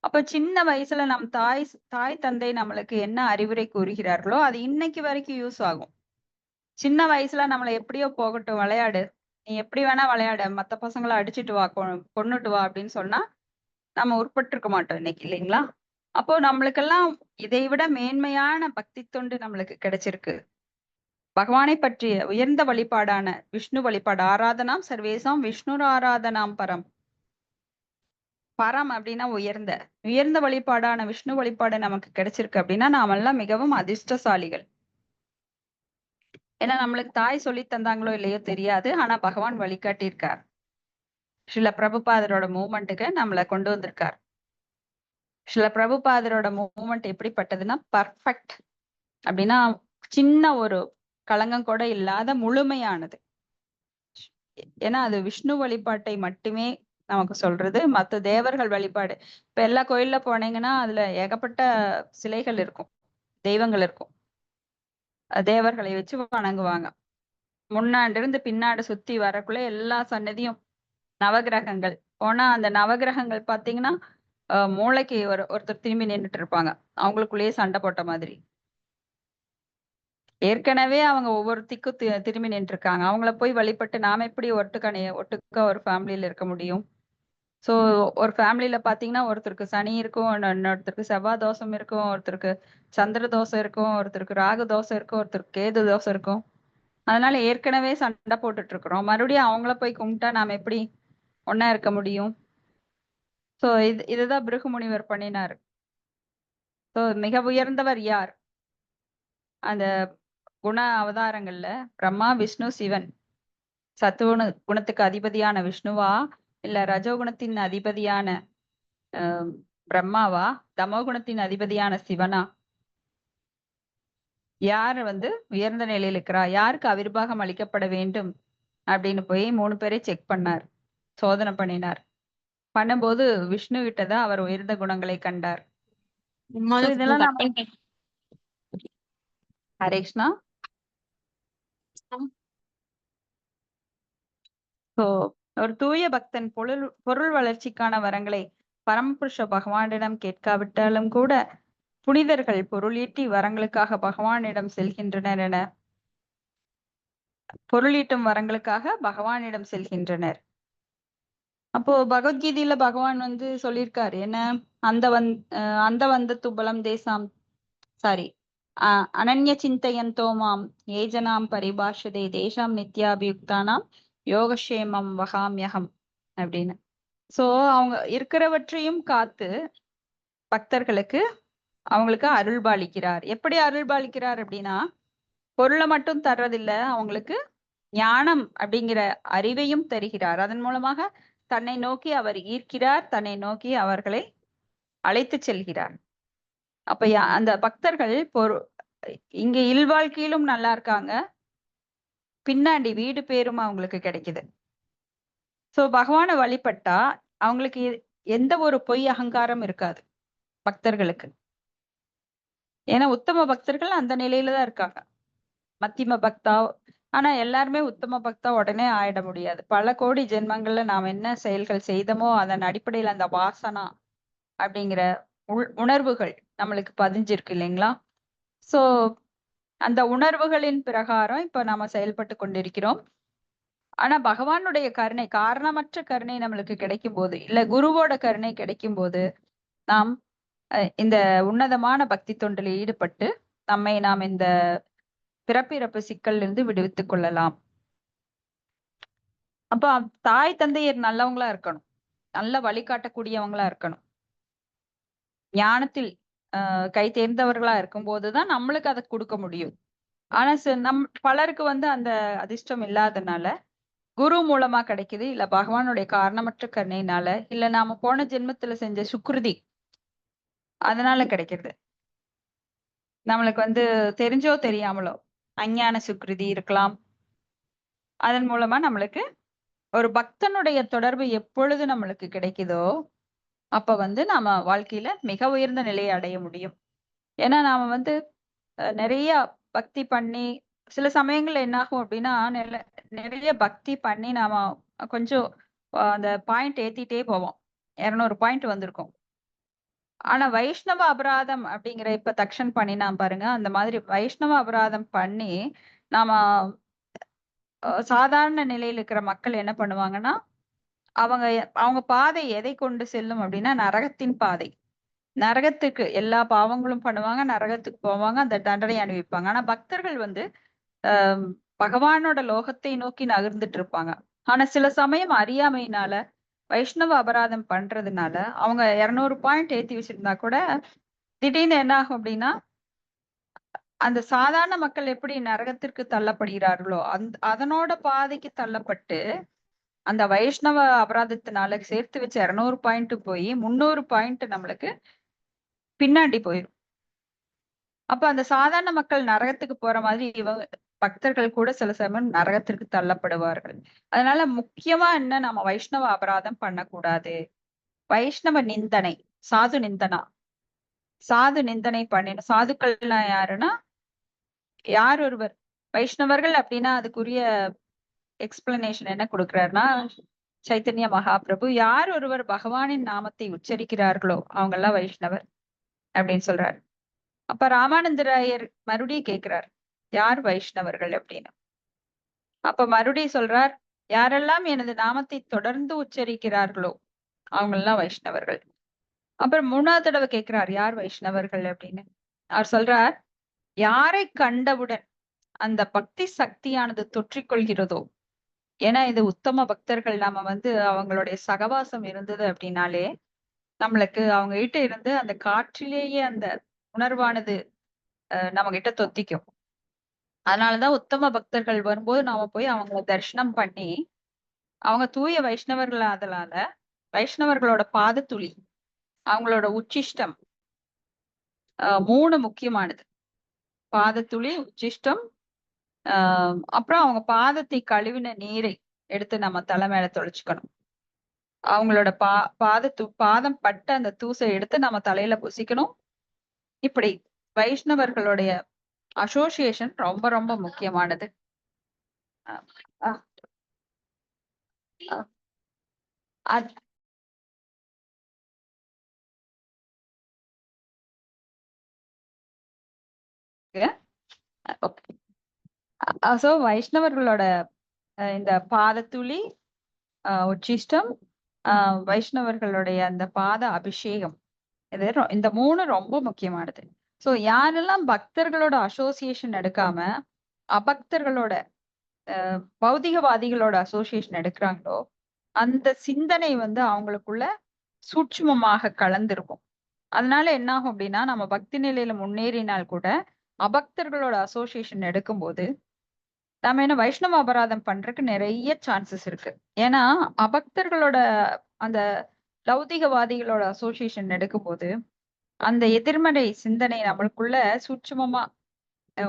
அப்ப சின்ன வயசுல நம் தாய் தந்தை நம்மளுக்கு என்ன அறிவுரை கூறுகிறார்களோ அது இன்னைக்கு வரைக்கும் யூஸ் ஆகும். சின்ன வயசுல நம்மள எப்படியோ போகட்டும் விளையாடு. நீ எப்படி வேணா விளையாடு. மத்த பசங்கள அடிச்சிட்டு வா, கொன்னுட்டு வா அப்படின்னு சொன்னா நம்ம உட்பட்டிருக்க மாட்டோம் இன்னைக்கு இல்லைங்களா? அப்போ நம்மளுக்கெல்லாம் இதை விட மேன்மையான பக்தி தொண்டு நம்மளுக்கு கிடைச்சிருக்கு. பகவானை பற்றிய உயர்ந்த வழிபாடான விஷ்ணு வழிபாடு. ஆராதனாம் சர்வேசாம் விஷ்ணுர் ஆராதனாம் பரம். பரம் அப்படின்னா உயர்ந்த. உயர்ந்த வழிபாடான விஷ்ணு வழிபாடு நமக்கு கிடைச்சிருக்கு அப்படின்னா நாமெல்லாம் மிகவும் அதிர்ஷ்டசாலிகள். ஏன்னா நம்மளுக்கு தாய் சொல்லி தந்தாங்களோ இல்லையோ தெரியாது. ஆனா பகவான் வழிகாட்டியிருக்கார். ஸ்ரீல பிரபுபாதரோட மூவ்மெண்ட்டுக்கு நம்மள கொண்டு வந்திருக்கார். ஸ்ரீல பிரபுபாதரோட மூவ்மெண்ட் எப்படிப்பட்டதுன்னா பர்ஃபெக்ட். அப்படின்னா சின்ன ஒரு களங்கம் கூட இல்லாத முழுமையானது. ஏன்னா அது விஷ்ணு வழிபாட்டை மட்டுமே நமக்கு சொல்றது. மத்த தேவர்கள் வழிபாடு இப்ப எல்லா கோயில்ல போனீங்கன்னா அதுல ஏகப்பட்ட சிலைகள் இருக்கும், தெய்வங்கள் இருக்கும். தேவர்களை வச்சு வணங்குவாங்க. முன்னாடி இருந்து பின்னாடி சுத்தி வரக்குள்ள எல்லா சன்னதியும் நவகிரகங்கள். போனா அந்த நவகிரகங்கள் பாத்தீங்கன்னா மூளைக்கு ஒருத்தர் திரும்பி நின்றுட்டு இருப்பாங்க. அவங்களுக்குள்ளேயே சண்டை போட்ட மாதிரி. ஏற்கனவே அவங்க ஒவ்வொரு திக்கும் திரும்பி நின்று இருக்காங்க. அவங்கள போய் வழிபட்டு நாம எப்படி ஒட்டுக்கா ஒரு ஃபேமிலியில இருக்க முடியும்? சோ ஒரு ஃபேமிலியில பாத்தீங்கன்னா ஒருத்தருக்கு சனி இருக்கும், இன்னொருத்தருக்கு செவ்வாய் தோஷம் இருக்கும், ஒருத்தருக்கு சந்திர தோஷம் இருக்கும், ஒருத்தருக்கு ராகு தோஷம் இருக்கும், ஒருத்தருக்கு கேது தோஷம் இருக்கும். அதனால ஏற்கனவே சண்டை போட்டுட்டு இருக்கிறோம். மறுபடியும் அவங்கள போய் கும்பிட்டா நாம எப்படி ஒண்ணா இருக்க முடியும்? சோ இதுதான் பிருகு முனிவர் பண்ணினாரு. சோ மிக உயர்ந்தவர் யார்? அந்த குண அவதாரங்கள்ல பிரம்மா, விஷ்ணு, சிவன். குணத்துக்கு அதிபதியான விஷ்ணுவா, இல்ல ரஜோகுணத்தின் அதிபதியான பிரம்மாவா, தமோகுணத்தின் அதிபதியான சிவனா? யார் வந்து உயர்ந்த நிலையில் இருக்கிறா, யாருக்கு அவிர்வாகம் அளிக்கப்பட வேண்டும் அப்படின்னு போய் 3 பேரை செக் பண்ணார், சோதனை பண்ணினார். பண்ணும்போது விஷ்ணு கிட்டதான் அவர் உயர்ந்த குணங்களை கண்டார். இதெல்லாம் நம்ம ஹரே கிருஷ்ணா. சோ ஒரு தூய பக்தன் பொருள் வளர்ச்சிக்கான வரங்களை பரமபுருஷ பகவானிடம் கேட்காவிட்டாலும் கூட புனிதர்கள் பொருளீட்டி வரங்களுக்காக பகவானிடம் செல்கின்றனர் என பொருளீட்டும் வரங்களுக்காக பகவானிடம் செல்கின்றனர். அப்போ பகவத்கீதையில பகவான் வந்து சொல்லியிருக்காரு என்ன? அந்த வந்த துபலம் தேசாம் சாரி அனன்ய சிந்தையந்தோ மாம் ஏஜனாம் பரிபாஷதே தேசாம் நித்யாபியுக்தானாம் யோகக்ஷேமம் வகாமியகம் அப்படின்னு. சோ அவங்க இருக்கிறவற்றையும் காத்து பக்தர்களுக்கு அவங்களுக்கு அருள்பாலிக்கிறார். எப்படி அருள்பாலிக்கிறார் அப்படின்னா பொருளை மட்டும் தர்றதில்ல, அவங்களுக்கு ஞானம் அப்படிங்கிற அறிவையும் தருகிறார். அதன் மூலமாக தன்னை நோக்கி அவர் ஈர்க்கிறார், தன்னை நோக்கி அவர்களை அழைத்து செல்கிறார். அப்ப அந்த பக்தர்கள் இங்க இல்வாழ்க்கையிலும் நல்லா இருக்காங்க, பின்னாடி வீடு பேரும் அவங்களுக்கு கிடைக்குது. சோ பகவானை வழிபட்டா அவங்களுக்கு எந்த ஒரு பொய் அகங்காரம் இருக்காது பக்தர்களுக்கு. ஏன்னா உத்தம பக்தர்கள் அந்த நிலையில தான் இருக்காங்க. மத்தியம பக்தா, ஆனா எல்லாருமே உத்தம பக்தா உடனே ஆயிட முடியாது. பல கோடி ஜென்மங்கள்ல நாம் என்ன செயல்கள் செய்தோமோ அதன் அடிப்படையில் அந்த வாசனா அப்படிங்கிற உணர்வுகள் நம்மளுக்கு பதிஞ்சிருக்கு இல்லைங்களா? சோ அந்த உணர்வுகளின் பிரகாரம் இப்ப நாம செயல்பட்டு கொண்டிருக்கிறோம். ஆனா பகவானுடைய கருணை, காரணமற்ற கருணை நம்மளுக்கு கிடைக்கும்போது, இல்ல குருவோட கருணை கிடைக்கும்போது, நாம் இந்த உன்னதமான பக்தி தொண்டில் ஈடுபட்டு, நாம் இந்த பிறப்பிறப்பு சிக்கல்ல இருந்து விடுவித்துக் கொள்ளலாம். அப்ப தாய் தந்தையர் நல்லவங்களா இருக்கணும். நல்ல வழிகாட்டக்கூடியவங்களா இருக்கணும். ஞானத்தில் கை தேர்ந்தவர்களா இருக்கும்போது தான் நம்மளுக்கு அத குடுக்க முடியும். ஆனா பலருக்கு வந்து அந்த அதிர்ஷ்டம் இல்லாதனால, குரு மூலமா கிடைக்குது. இல்ல பகவானுடைய காரணமற்ற கருணையினால, இல்ல நாம போன ஜென்மத்துல செஞ்ச சுக்ருதி அதனால கிடைக்கிறது. நம்மளுக்கு வந்து தெரிஞ்சோ தெரியாமலோ அஞ்ஞான சுக்ருதி இருக்கலாம். அதன் மூலமா நம்மளுக்கு ஒரு பக்தனுடைய தொடர்பு எப்பொழுது நம்மளுக்கு கிடைக்குதோ, அப்ப வந்து நாம வாழ்க்கையில மிக உயர்ந்த நிலையை அடைய முடியும். ஏன்னா நாம வந்து நெறைய பக்தி பண்ணி சில சமயங்கள்ல என்னாகும் அப்டின்னா, நெறைய பக்தி பண்ணி நாம கொஞ்சம் அந்த பாயிண்ட் ஏத்திட்டே போவோம். 200 பாயிண்ட் வந்திருக்கும். ஆனா வைஷ்ணவ அபராதம் அப்படிங்கிற இப்ப தக்ஷன் பண்ணினான் பாருங்க. அந்த மாதிரி வைஷ்ணவ அபராதம் பண்ணி, நாம சாதாரண நிலையில இருக்கிற மக்கள் என்ன பண்ணுவாங்கன்னா, அவங்க அவங்க பாதை எதை கொண்டு செல்லும் அப்படின்னா, நரகத்தின் பாதை. நரகத்துக்கு எல்லா பாவங்களும் பண்ணுவாங்க. நரகத்துக்கு போவாங்க. அந்த தண்டனை அனுபவிப்பாங்க. ஆனா பக்தர்கள் வந்து அ பகவானோட லோகத்தை நோக்கி நகர்ந்துட்டு இருப்பாங்க. ஆனா சில சமயம் அறியாமையினால, வைஷ்ணவ அபராதம் பண்றதுனால, அவங்க 200 பாயிண்ட் ஏத்தி வச்சிருந்தா கூட, திடீர்னு என்ன ஆகும் அப்படின்னா, அந்த சாதாரண மக்கள் எப்படி நரகத்திற்கு தள்ளப்படுகிறார்களோ, அதனோட பாதைக்கு தள்ளப்பட்டு, அந்த வைஷ்ணவ அபராதத்தினால சேர்த்து வச்ச 200 பாயிண்ட் போயி 300 பாயிண்ட் நம்மளுக்கு பின்னாடி போயிரும். அப்ப அந்த சாதாரண மக்கள் நரகத்துக்கு போற மாதிரி பக்தர்கள் கூட சில சமயம் நரகத்திற்கு தள்ளப்படுவார்கள். அதனால முக்கியமா என்ன நம்ம வைஷ்ணவ அபராதம் பண்ணக்கூடாது. வைஷ்ணவ நிந்தனை, சாது நிந்தனா. சாது நிந்தனை பண்ணின சாதுக்கள்னா யாருன்னா, யார் ஒருவர் வைஷ்ணவர்கள் அப்படின்னா அதுக்குரிய எக்ஸ்பிளனேஷன் என்ன குடுக்குறாருன்னா, சைத்தன்ய மகாபிரபு யார் ஒருவர் பகவானின் நாமத்தை உச்சரிக்கிறார்களோ அவங்கெல்லாம் வைஷ்ணவர் அப்படின்னு சொல்றாரு. அப்ப ராமானந்தராயர் மறுபடியும் கேட்கிறார், யார் வைஷ்ணவர்கள் அப்படின்னு. அப்ப மறுபடியும் சொல்றார், யாரெல்லாம் எனது நாமத்தை தொடர்ந்து உச்சரிக்கிறார்களோ அவங்கெல்லாம் வைஷ்ணவர்கள். அப்புறம் 3வது தடவை கேட்கிறார், யார் வைஷ்ணவர்கள் அப்படின்னு. அவர் சொல்றார், யாரை கண்டவுடன் அந்த பக்தி சக்தியானது தொற்றிக்கொள்கிறதோ, ஏன்னா இது உத்தம பக்தர்கள் நாம வந்து அவங்களுடைய சகவாசம் இருந்தது அப்படின்னாலே, நம்மளுக்கு அவங்க கிட்ட இருந்து அந்த காற்றிலேயே அந்த உணர்வானது நம்ம கிட்ட தொத்திக்கும். அதனாலதான் உத்தம பக்தர்கள் வரும்போது நாம போய் அவங்கள தரிசனம் பண்ணி, அவங்க தூய வைஷ்ணவர்கள் ஆதலால, வைஷ்ணவர்களோட பாதத்துளி, அவங்களோட உச்சிஷ்டம் 3 முக்கியமானது. பாதத்துளி, உச்சிஷ்டம், அப்புறம் அவங்க பாதத்தை கழுவின நீரை எடுத்து நம்ம தலை மேல தொளிச்சுக்கணும். அவங்களோட பாதம் பட்ட அந்த தூசை எடுத்து நம்ம தலையில பூசிக்கணும். இப்படி வைஷ்ணவர்களுடைய அசோசியேஷன் ரொம்ப ரொம்ப முக்கியமானது. அஹ் அஹ் அஹ் அது ஓகே. சோ வைஷ்ணவர்களோட இந்த பாதத்துளி, உச்சிஷ்டம், வைஷ்ணவர்களுடைய அந்த பாத அபிஷேகம், இந்த 3 ரொம்ப முக்கியமானது. சோ யாரெல்லாம் பக்தர்களோட அசோசியேஷன் எடுக்காம அபக்தர்களோட பௌதிகவாதிகளோட அசோசியேஷன் எடுக்கிறாங்களோ, அந்த சிந்தனை வந்து அவங்களுக்குள்ள சூட்சுமமாக கலந்திருக்கும். அதனால என்ன ஆகும் அப்படின்னா, நம்ம பக்தி நிலையில முன்னேறினால் கூட அபக்தர்களோட அசோசியேஷன் எடுக்கும்போது நாம என்ன வைஷ்ணவ அபராதம் பண்றதுக்கு நிறைய சான்சஸ் இருக்கு. ஏன்னா அபக்தர்களோட அந்த லௌதிகவாதிகளோட அசோசியேஷன் எடுக்கும்போது அந்த எதிர்மறை சிந்தனை நம்மளுக்குள்ள சூட்சுமமா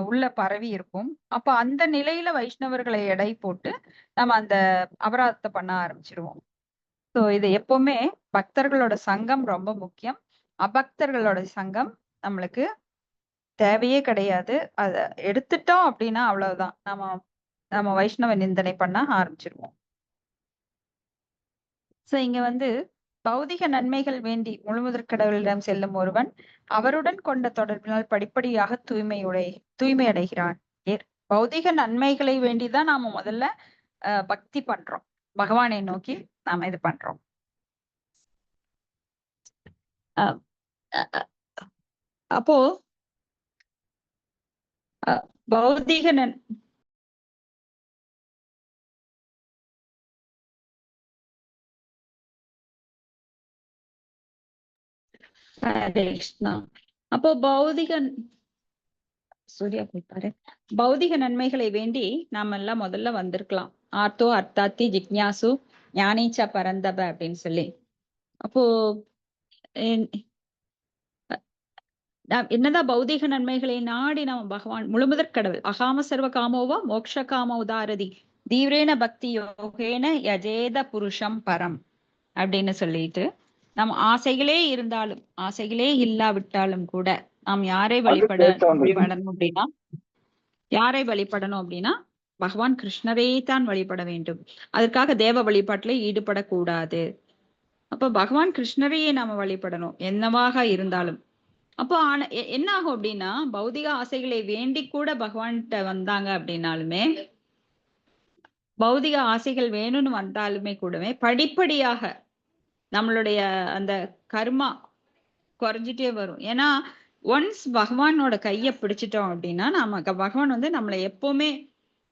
உள்ள பரவி இருக்கும். அப்ப அந்த நிலையில வைஷ்ணவர்களை எடை போட்டு நம்ம அந்த அபராதத்தை பண்ண ஆரம்பிச்சிருவோம். சோ இது எப்பவுமே பக்தர்களோட சங்கம் ரொம்ப முக்கியம். அபக்தர்களோட சங்கம் நம்மளுக்கு தேவையே கிடையாது. அத எடுத்துட்டோம் அப்படின்னா அவ்வளவுதான். நம்ம வைஷ்ணவ நிந்தனை பண்ண ஆரம்பிச்சிருவோம். சோ இங்க வந்து பௌதிக நன்மைகள் வேண்டி முழுமுதற் கடவுளிடம் செல்லும் ஒருவன் அவருடன் கொண்ட தொடர்பினால் படிப்படியாக தூய்மை அடைகிறான். பௌதிக நன்மைகளை வேண்டிதான் நாம முதல்ல பக்தி பண்றோம், பகவானை நோக்கி நாம இது பண்றோம். அப்போ பௌதிக அப்போ சூர்யா போய்ப்பாரு. பௌதிக நன்மைகளை வேண்டி நாம எல்லாம் முதல்ல வந்திருக்கலாம். ஆர்த்தோ அர்த்தாத்தி ஜிக்ஞாசு ஞானீச்சா பரந்தப அப்படின்னு சொல்லி. அப்போ என்னதான் பௌதிக நன்மைகளை நாடி நம்ம பகவான் முழுமுதற் கடவுள் அகாம சர்வ காமோவா மோக்ஷ காம உதாரதி தீவிரேன பக்தி யோகேன யஜேத புருஷம் பரம் அப்படின்னு சொல்லிட்டு, நம்ம ஆசைகளே இருந்தாலும் ஆசைகளே இல்லாவிட்டாலும் கூட நாம் யாரை வழிபடணும் அப்படின்னா பகவான் கிருஷ்ணரே தான் வழிபட வேண்டும். அதற்காக தேவ வழிபாட்டுல ஈடுபடக்கூடாது. அப்ப பகவான் கிருஷ்ணரையே நாம வழிபடணும் என்னவாக இருந்தாலும். அப்போ என்ன ஆகும் அப்படின்னா, பௌதிக ஆசைகளை வேண்டி கூட பகவான்கிட்ட வந்தாங்க அப்படின்னாலுமே, பௌதிக ஆசைகள் வேணும்னு வந்தாலுமே கூடவே படிப்படியாக நம்மளுடைய அந்த கர்மா குறைஞ்சிட்டே வரும். ஏன்னா ஒன்ஸ் பகவானோட கைய பிடிச்சிட்டோம் அப்படின்னா பகவான் வந்து நம்மளை எப்பவுமே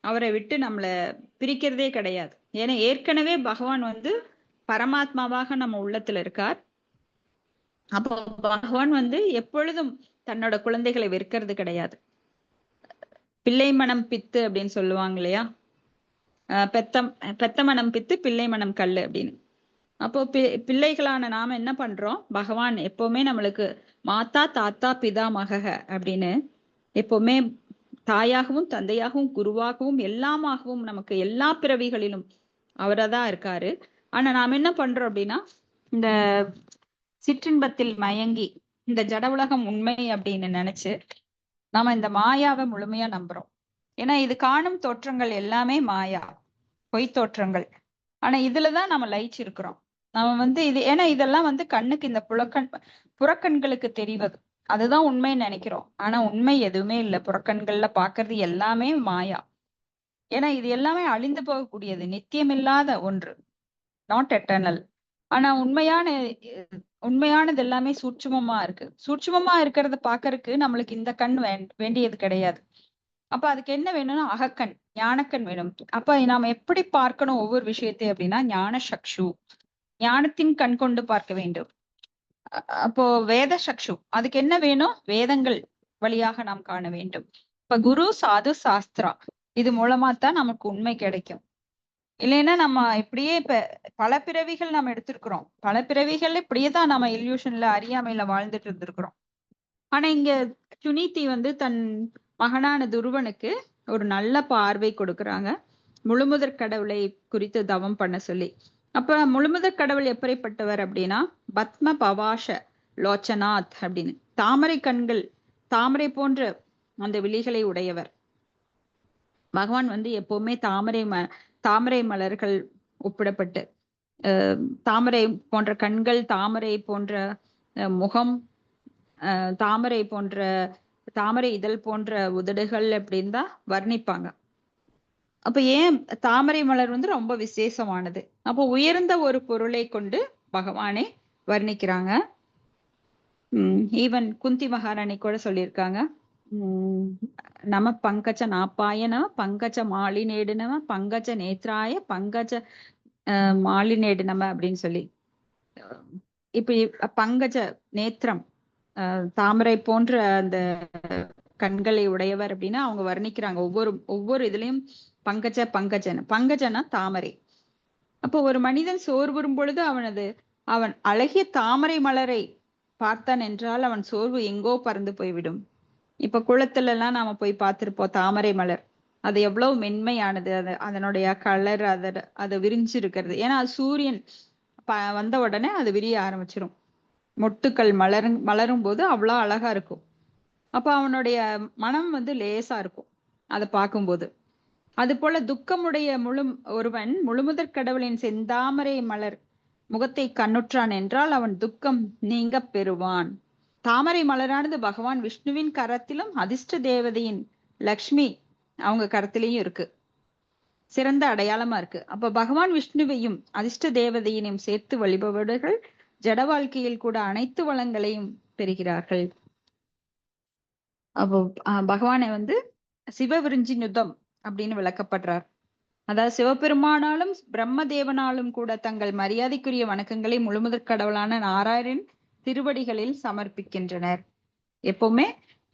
அவரை விட்டு நம்மளை பிரிக்கிறதே கிடையாது. ஏன்னா ஏற்கனவே பகவான் வந்து பரமாத்மாவாக நம்ம உள்ளத்துல இருக்கார். அப்போ பகவான் வந்து எப்பொழுதும் தன்னோட குழந்தைகளை வெறுக்கிறது கிடையாது. பிள்ளை மனம் பித்து அப்படின்னு சொல்லுவாங்க இல்லையா, பெத்த மனம் பித்து பிள்ளை மனம் கல்லு அப்படின்னு. அப்போ பிள்ளைகளான நாம என்ன பண்றோம், பகவான் எப்பவுமே நம்மளுக்கு மாதா தாத்தா பிதா மகக அப்படின்னு எப்பவுமே தாயாகவும் தந்தையாகவும் குருவாகவும் எல்லாமாகவும் நமக்கு எல்லா பிறவிகளிலும் அவரதான் இருக்காரு. ஆனா நாம என்ன பண்றோம் அப்படின்னா, இந்த சிற்றின்பத்தில் மயங்கி இந்த ஜட உலகம் உண்மை அப்படின்னு நினைச்சு நாம இந்த மாயாவை முழுமையா நம்புறோம். ஏன்னா இது காணும் தோற்றங்கள் எல்லாமே மாயா, பொய் தோற்றங்கள். ஆனா இதுலதான் நம்ம லயிச்சிருக்கிறோம். நம்ம வந்து ஏன்னா இதெல்லாம் வந்து கண்ணுக்கு இந்த புறக்கண்களுக்கு தெரிவது, அதுதான் உண்மைன்னு நினைக்கிறோம். ஆனா உண்மை எதுவுமே இல்லை. புறக்கண்கள்ல பாக்குறது எல்லாமே மாயா. ஏன்னா இது எல்லாமே அழிந்து போகக்கூடியது, நித்தியமில்லாத ஒன்று, நாட் எட்டர்னல். ஆனா உண்மையானது எல்லாமே சூட்சுமமா இருக்கு. சூட்சுமமா இருக்கிறத பாக்கறதுக்கு நம்மளுக்கு இந்த கண் வேண்டியது கிடையாது. அப்ப அதுக்கு என்ன வேணும்னா அகக்கண், ஞானக்கண் வேணும். அப்ப நாம எப்படி பார்க்கணும் ஒவ்வொரு விஷயத்தையும் அப்படின்னா, ஞான சக்ஷு, ஞானத்தின் கண் கொண்டு பார்க்க வேண்டும். அப்போ வேத சக்ஷு, அதுக்கு என்ன வேணும், வேதங்கள் வழியாக நாம் காண வேண்டும். இப்ப குரு சாது சாஸ்திரா, இது மூலமா தான் நமக்கு உண்மை கிடைக்கும். இல்லைன்னா நம்ம இப்படியே இப்ப பல பிறவிகள் நம்ம எடுத்திருக்கிறோம். பல பிறவிகள் இப்படியேதான் நம்ம இல்யூஷன்ல அறியாமையில வாழ்ந்துட்டு இருந்திருக்கிறோம். ஆனா இங்க சுனிதி வந்து தன் மகனான துருவனுக்கு ஒரு நல்ல பார்வை கொடுக்குறாங்க, முழுமுதற் கடவுளை குறித்து தவம் பண்ண சொல்லி. அப்ப முழுமுதற் கடவுள் எப்படிப்பட்டவர் அப்படின்னா, பத்ம பவாஷ லோச்சனாத் அப்படின்னு, தாமரை கண்கள், தாமரை போன்ற அந்த விழிகளை உடையவர். பகவான் வந்து எப்பவுமே தாமரை மலர்கள் ஒப்பிடப்பட்டு, தாமரை போன்ற கண்கள், தாமரை போன்ற முகம், தாமரை இதழ் போன்ற உதடுகள் அப்படின்னு தான் வர்ணிப்பாங்க. அப்ப ஏன் தாமரை மலர் வந்து ரொம்ப விசேஷமானது. அப்போ உயர்ந்த ஒரு பொருளை கொண்டு பகவானை வர்ணிக்கிறாங்க. ஈவன் குந்தி மகாராணி கூட சொல்லியிருக்காங்க, நம பங்கஜ நாப்பாய நம பங்கஜ மாலினேடு நம பங்கஜ நேத்ராய பங்கஜ மாலினேடு நம அப்படின்னு சொல்லி. இப்ப பங்கஜ நேத்திரம், தாமரை போன்ற அந்த கண்களை உடையவர் அப்படின்னா அவங்க வர்ணிக்கிறாங்க. ஒவ்வொரு இதுலயும் பங்கஜனா தாமரை. அப்போ ஒரு மனிதன் சோர்வுறும் பொழுது அவன் அழகிய தாமரை மலரை பார்த்தான் என்றால் அவன் சோர்வு எங்கோ பறந்து போய்விடும். இப்ப குளத்துல எல்லாம் நாம போய் பார்த்திருப்போம் தாமரை மலர், அது எவ்வளவு மென்மையானது, அதனுடைய கலர், அதை விரிஞ்சு இருக்கிறது. ஏன்னா அது சூரியன் வந்த உடனே அது விரிய ஆரம்பிச்சிரும். மொட்டுக்கள் மலரும் போது அவ்வளவு அழகா இருக்கும். அப்ப அவனுடைய மனம் வந்து லேசா இருக்கும் அதை பார்க்கும்போது. அது போல துக்கமுடைய ஒருவன் முழுமுதற் கடவுளின் செந்தாமரை முகத்தை கண்ணுற்றான் என்றால் அவன் துக்கம் நீங்க பெறுவான். தாமரை மலரானது பகவான் விஷ்ணுவின் கரத்திலும் அதிர்ஷ்ட தேவதையின் லக்ஷ்மி அவங்க கரத்திலையும் இருக்கு, சிறந்த அடையாளமா இருக்கு. அப்ப பகவான் விஷ்ணுவையும் அதிர்ஷ்ட தேவதையினையும் சேர்த்து வழிபவர்கள் ஜட வாழ்க்கையில் கூட அனைத்து வளங்களையும் பெறுகிறார்கள். அப்போ பகவானை வந்து சிவவிருஞ்சி நுதம் அப்படின்னு விளக்கப்படுறார். அதாவது சிவபெருமானாலும் பிரம்மதேவனாலும் கூட தங்கள் மரியாதைக்குரிய வணக்கங்களை முழுமுதற் கடவுளான நாராயணன் திருவடிகளில் சமர்ப்பிக்கின்றனர். எப்பவுமே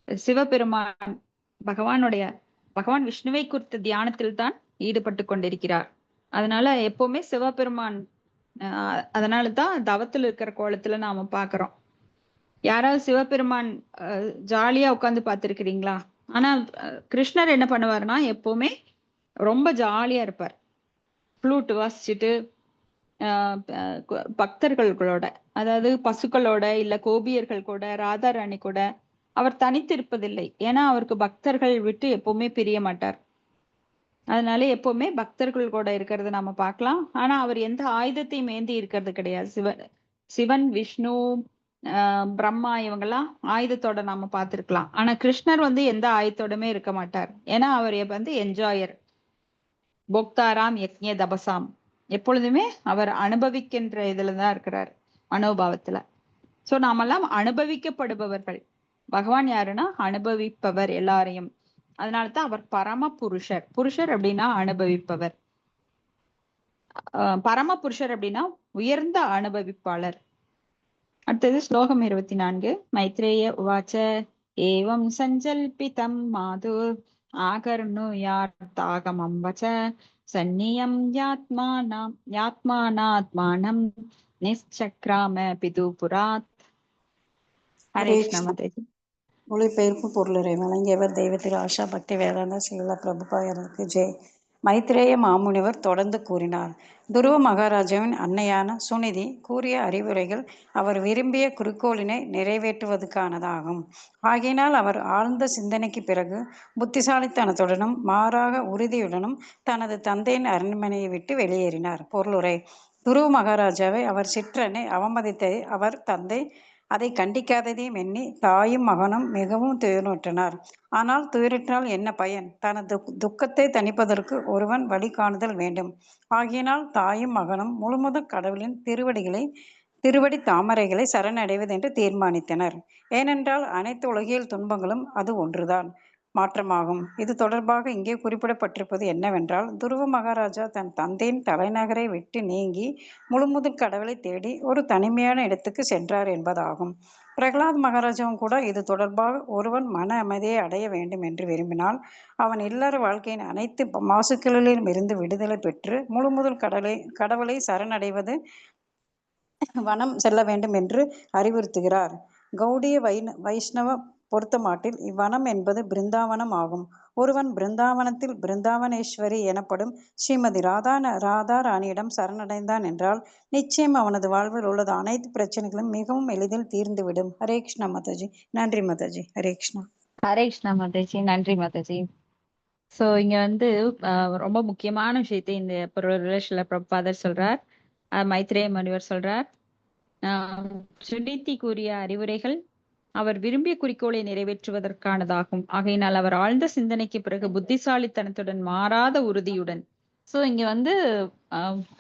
சிவபெருமான் பகவான் விஷ்ணுவை குறித்த தியானத்தில் தான் ஈடுபட்டு கொண்டிருக்கிறார். அதனால எப்பவுமே சிவபெருமான் அதனாலதான் தவத்தில் இருக்கிற கோலத்துல நாம பாக்குறோம். யாராவது சிவபெருமான் ஜாலியா உட்கார்ந்து பார்த்திருக்கிறீங்களா? ஆனா கிருஷ்ணர் என்ன பண்ணுவாருன்னா எப்பவுமே ரொம்ப ஜாலியா இருப்பார். ஃப்ளூட் வாசிச்சுட்டு பக்தர்களோட, அதாவது பசுக்களோட இல்ல கோபியர்கள் கூட, ராதா ராணி கூட அவர் தனித்து இருப்பதில்லை. ஏன்னா அவருக்கு பக்தர்கள் விட்டு எப்பவுமே பிரிய மாட்டார். அதனால எப்பவுமே பக்தர்கள் கூட இருக்கிறது நாம பார்க்கலாம். ஆனா அவர் எந்த ஆயுதத்தையும் ஏந்தி இருக்கிறது கிடையாது. சிவன், விஷ்ணு, பிரம்மா இவங்கெல்லாம் ஆயுதத்தோட நாம பார்த்திருக்கலாம். ஆனா கிருஷ்ணர் வந்து எந்த ஆயுதத்தோடமே இருக்க மாட்டார். ஏன்னா அவர் வந்து என்ஜாயர், போக்தாராம் யக்ஞ தபசாம், எப்பொழுதுமே அவர் அனுபவிக்கின்ற இதுலதான் இருக்கிறார், மனோபாவத்துல. சோ நாமெல்லாம் அனுபவிக்கப்படுபவர்கள். பகவான் யாருன்னா அனுபவிப்பவர் எல்லாரையும். அதனாலதான் அவர் பரம புருஷர். புருஷர் அப்படின்னா அனுபவிப்பவர். பரம புருஷர் அப்படின்னா உயர்ந்த அனுபவிப்பாளர். அடுத்தது ஸ்லோகம் 24. மைத்ரேய உவாச்ச ஏவம் சஞ்சல்பிதம் மாது ஆகர்ணுயார்த்தாகமம் வச சந்நியம் யாத்மானாத்மானம் நிச்சக்ராம பிதுபுராத். ஹரே கிருஷ்ண மாதாஜி. மொழிபெயர்ப்பு பொருளுரை வழங்கியவர் தெய்வத்திரு ஆஷா பக்தி வேதாந்த ஸ்ரீலா பிரபுபாதருக்கு ஜெய். மைத்ரேய மாமுனிவர் தொடர்ந்து கூறினார். துருவ மகாராஜாவின் அன்னையான சுனிதி கூறிய அறிவுரைகள் அவர் விரும்பிய குறிக்கோளினை நிறைவேற்றுவதற்கானதாகும். ஆகையினால் அவர் ஆழ்ந்த சிந்தனைக்கு பிறகு புத்திசாலித்தனத்துடனும் மாறாக உறுதியுடனும் தனது தந்தையின் அரண்மனையை விட்டு வெளியேறினார். பொருளுரை: துருவ மகாராஜாவை அவர் சிற்றனை அவமதித்ததை அவர் தந்தை அதை கண்டிக்காததையும் எண்ணி தாயும் மகனும் மிகவும் துயருற்றனர். ஆனால் துயரிட்டால் என்ன பயன்? தனது துக்கத்தை தணிப்பதற்கு ஒருவன் வழி காணுதல் வேண்டும். ஆகையினால் தாயும் மகனும் முழுமுதற் கடவுளின் திருவடி தாமரைகளை சரணடைவதென்று தீர்மானித்தனர். ஏனென்றால் அனைத்து உலகியல் துன்பங்களும் அது ஒன்றுதான் மாற்றமாகும். இது தொடர்பாக இங்கே குறிப்பிடப்பட்டிருப்பது என்னவென்றால், துருவ மகாராஜா தன் தந்தையின் தலைநகரை விட்டு நீங்கி முழுமுதற் கடவுளை தேடி ஒரு தனிமையான இடத்துக்கு சென்றார் என்பதாகும். பிரகலாத் மகாராஜாவும் கூட இது தொடர்பாக ஒருவன் மன அமைதியை அடைய வேண்டும் என்று விரும்பினால் அவன் இல்லற வாழ்க்கையின் அனைத்து மாசுக்களிலும் இருந்து விடுதலை பெற்று முழுமுதல் கடவுளை சரணடைவது வனம் செல்ல வேண்டும் என்று அறிவுறுத்துகிறார். கௌடிய வைஷ்ணவ பொருத்தமாட்டில் இவ்வனம் என்பது பிருந்தாவனம் ஆகும். ஒருவன் பிருந்தாவனத்தில் பிருந்தாவனேஸ்வரி எனப்படும் ஸ்ரீமதி ராதா ராணியிடம் சரணடைந்தான் என்றால் நிச்சயம் அவனது வாழ்வில் உள்ளது அனைத்து பிரச்சனைகளும் மிகவும் எளிதில் தீர்ந்துவிடும். ஹரே கிருஷ்ணா மாதாஜி. நன்றி மாதாஜி. ஹரே கிருஷ்ணா. ஹரே கிருஷ்ணா மாதாஜி. நன்றி மாதாஜி. சோ இங்க வந்து ரொம்ப முக்கியமான விஷயத்தை இந்த பிரபுபாதர் சொல்றார், மைத்ரேய முனிவர் சொல்றார். சுனிதி கூறிய அறிவுரைகள் அவர் விரும்பிய குறிக்கோளை நிறைவேற்றுவதற்கானதாகும். ஆகையினால் அவர் ஆழ்ந்த சிந்தனைக்கு பிறகு புத்திசாலித்தனத்துடன் மாறாத உறுதியுடன். சோ இங்க வந்து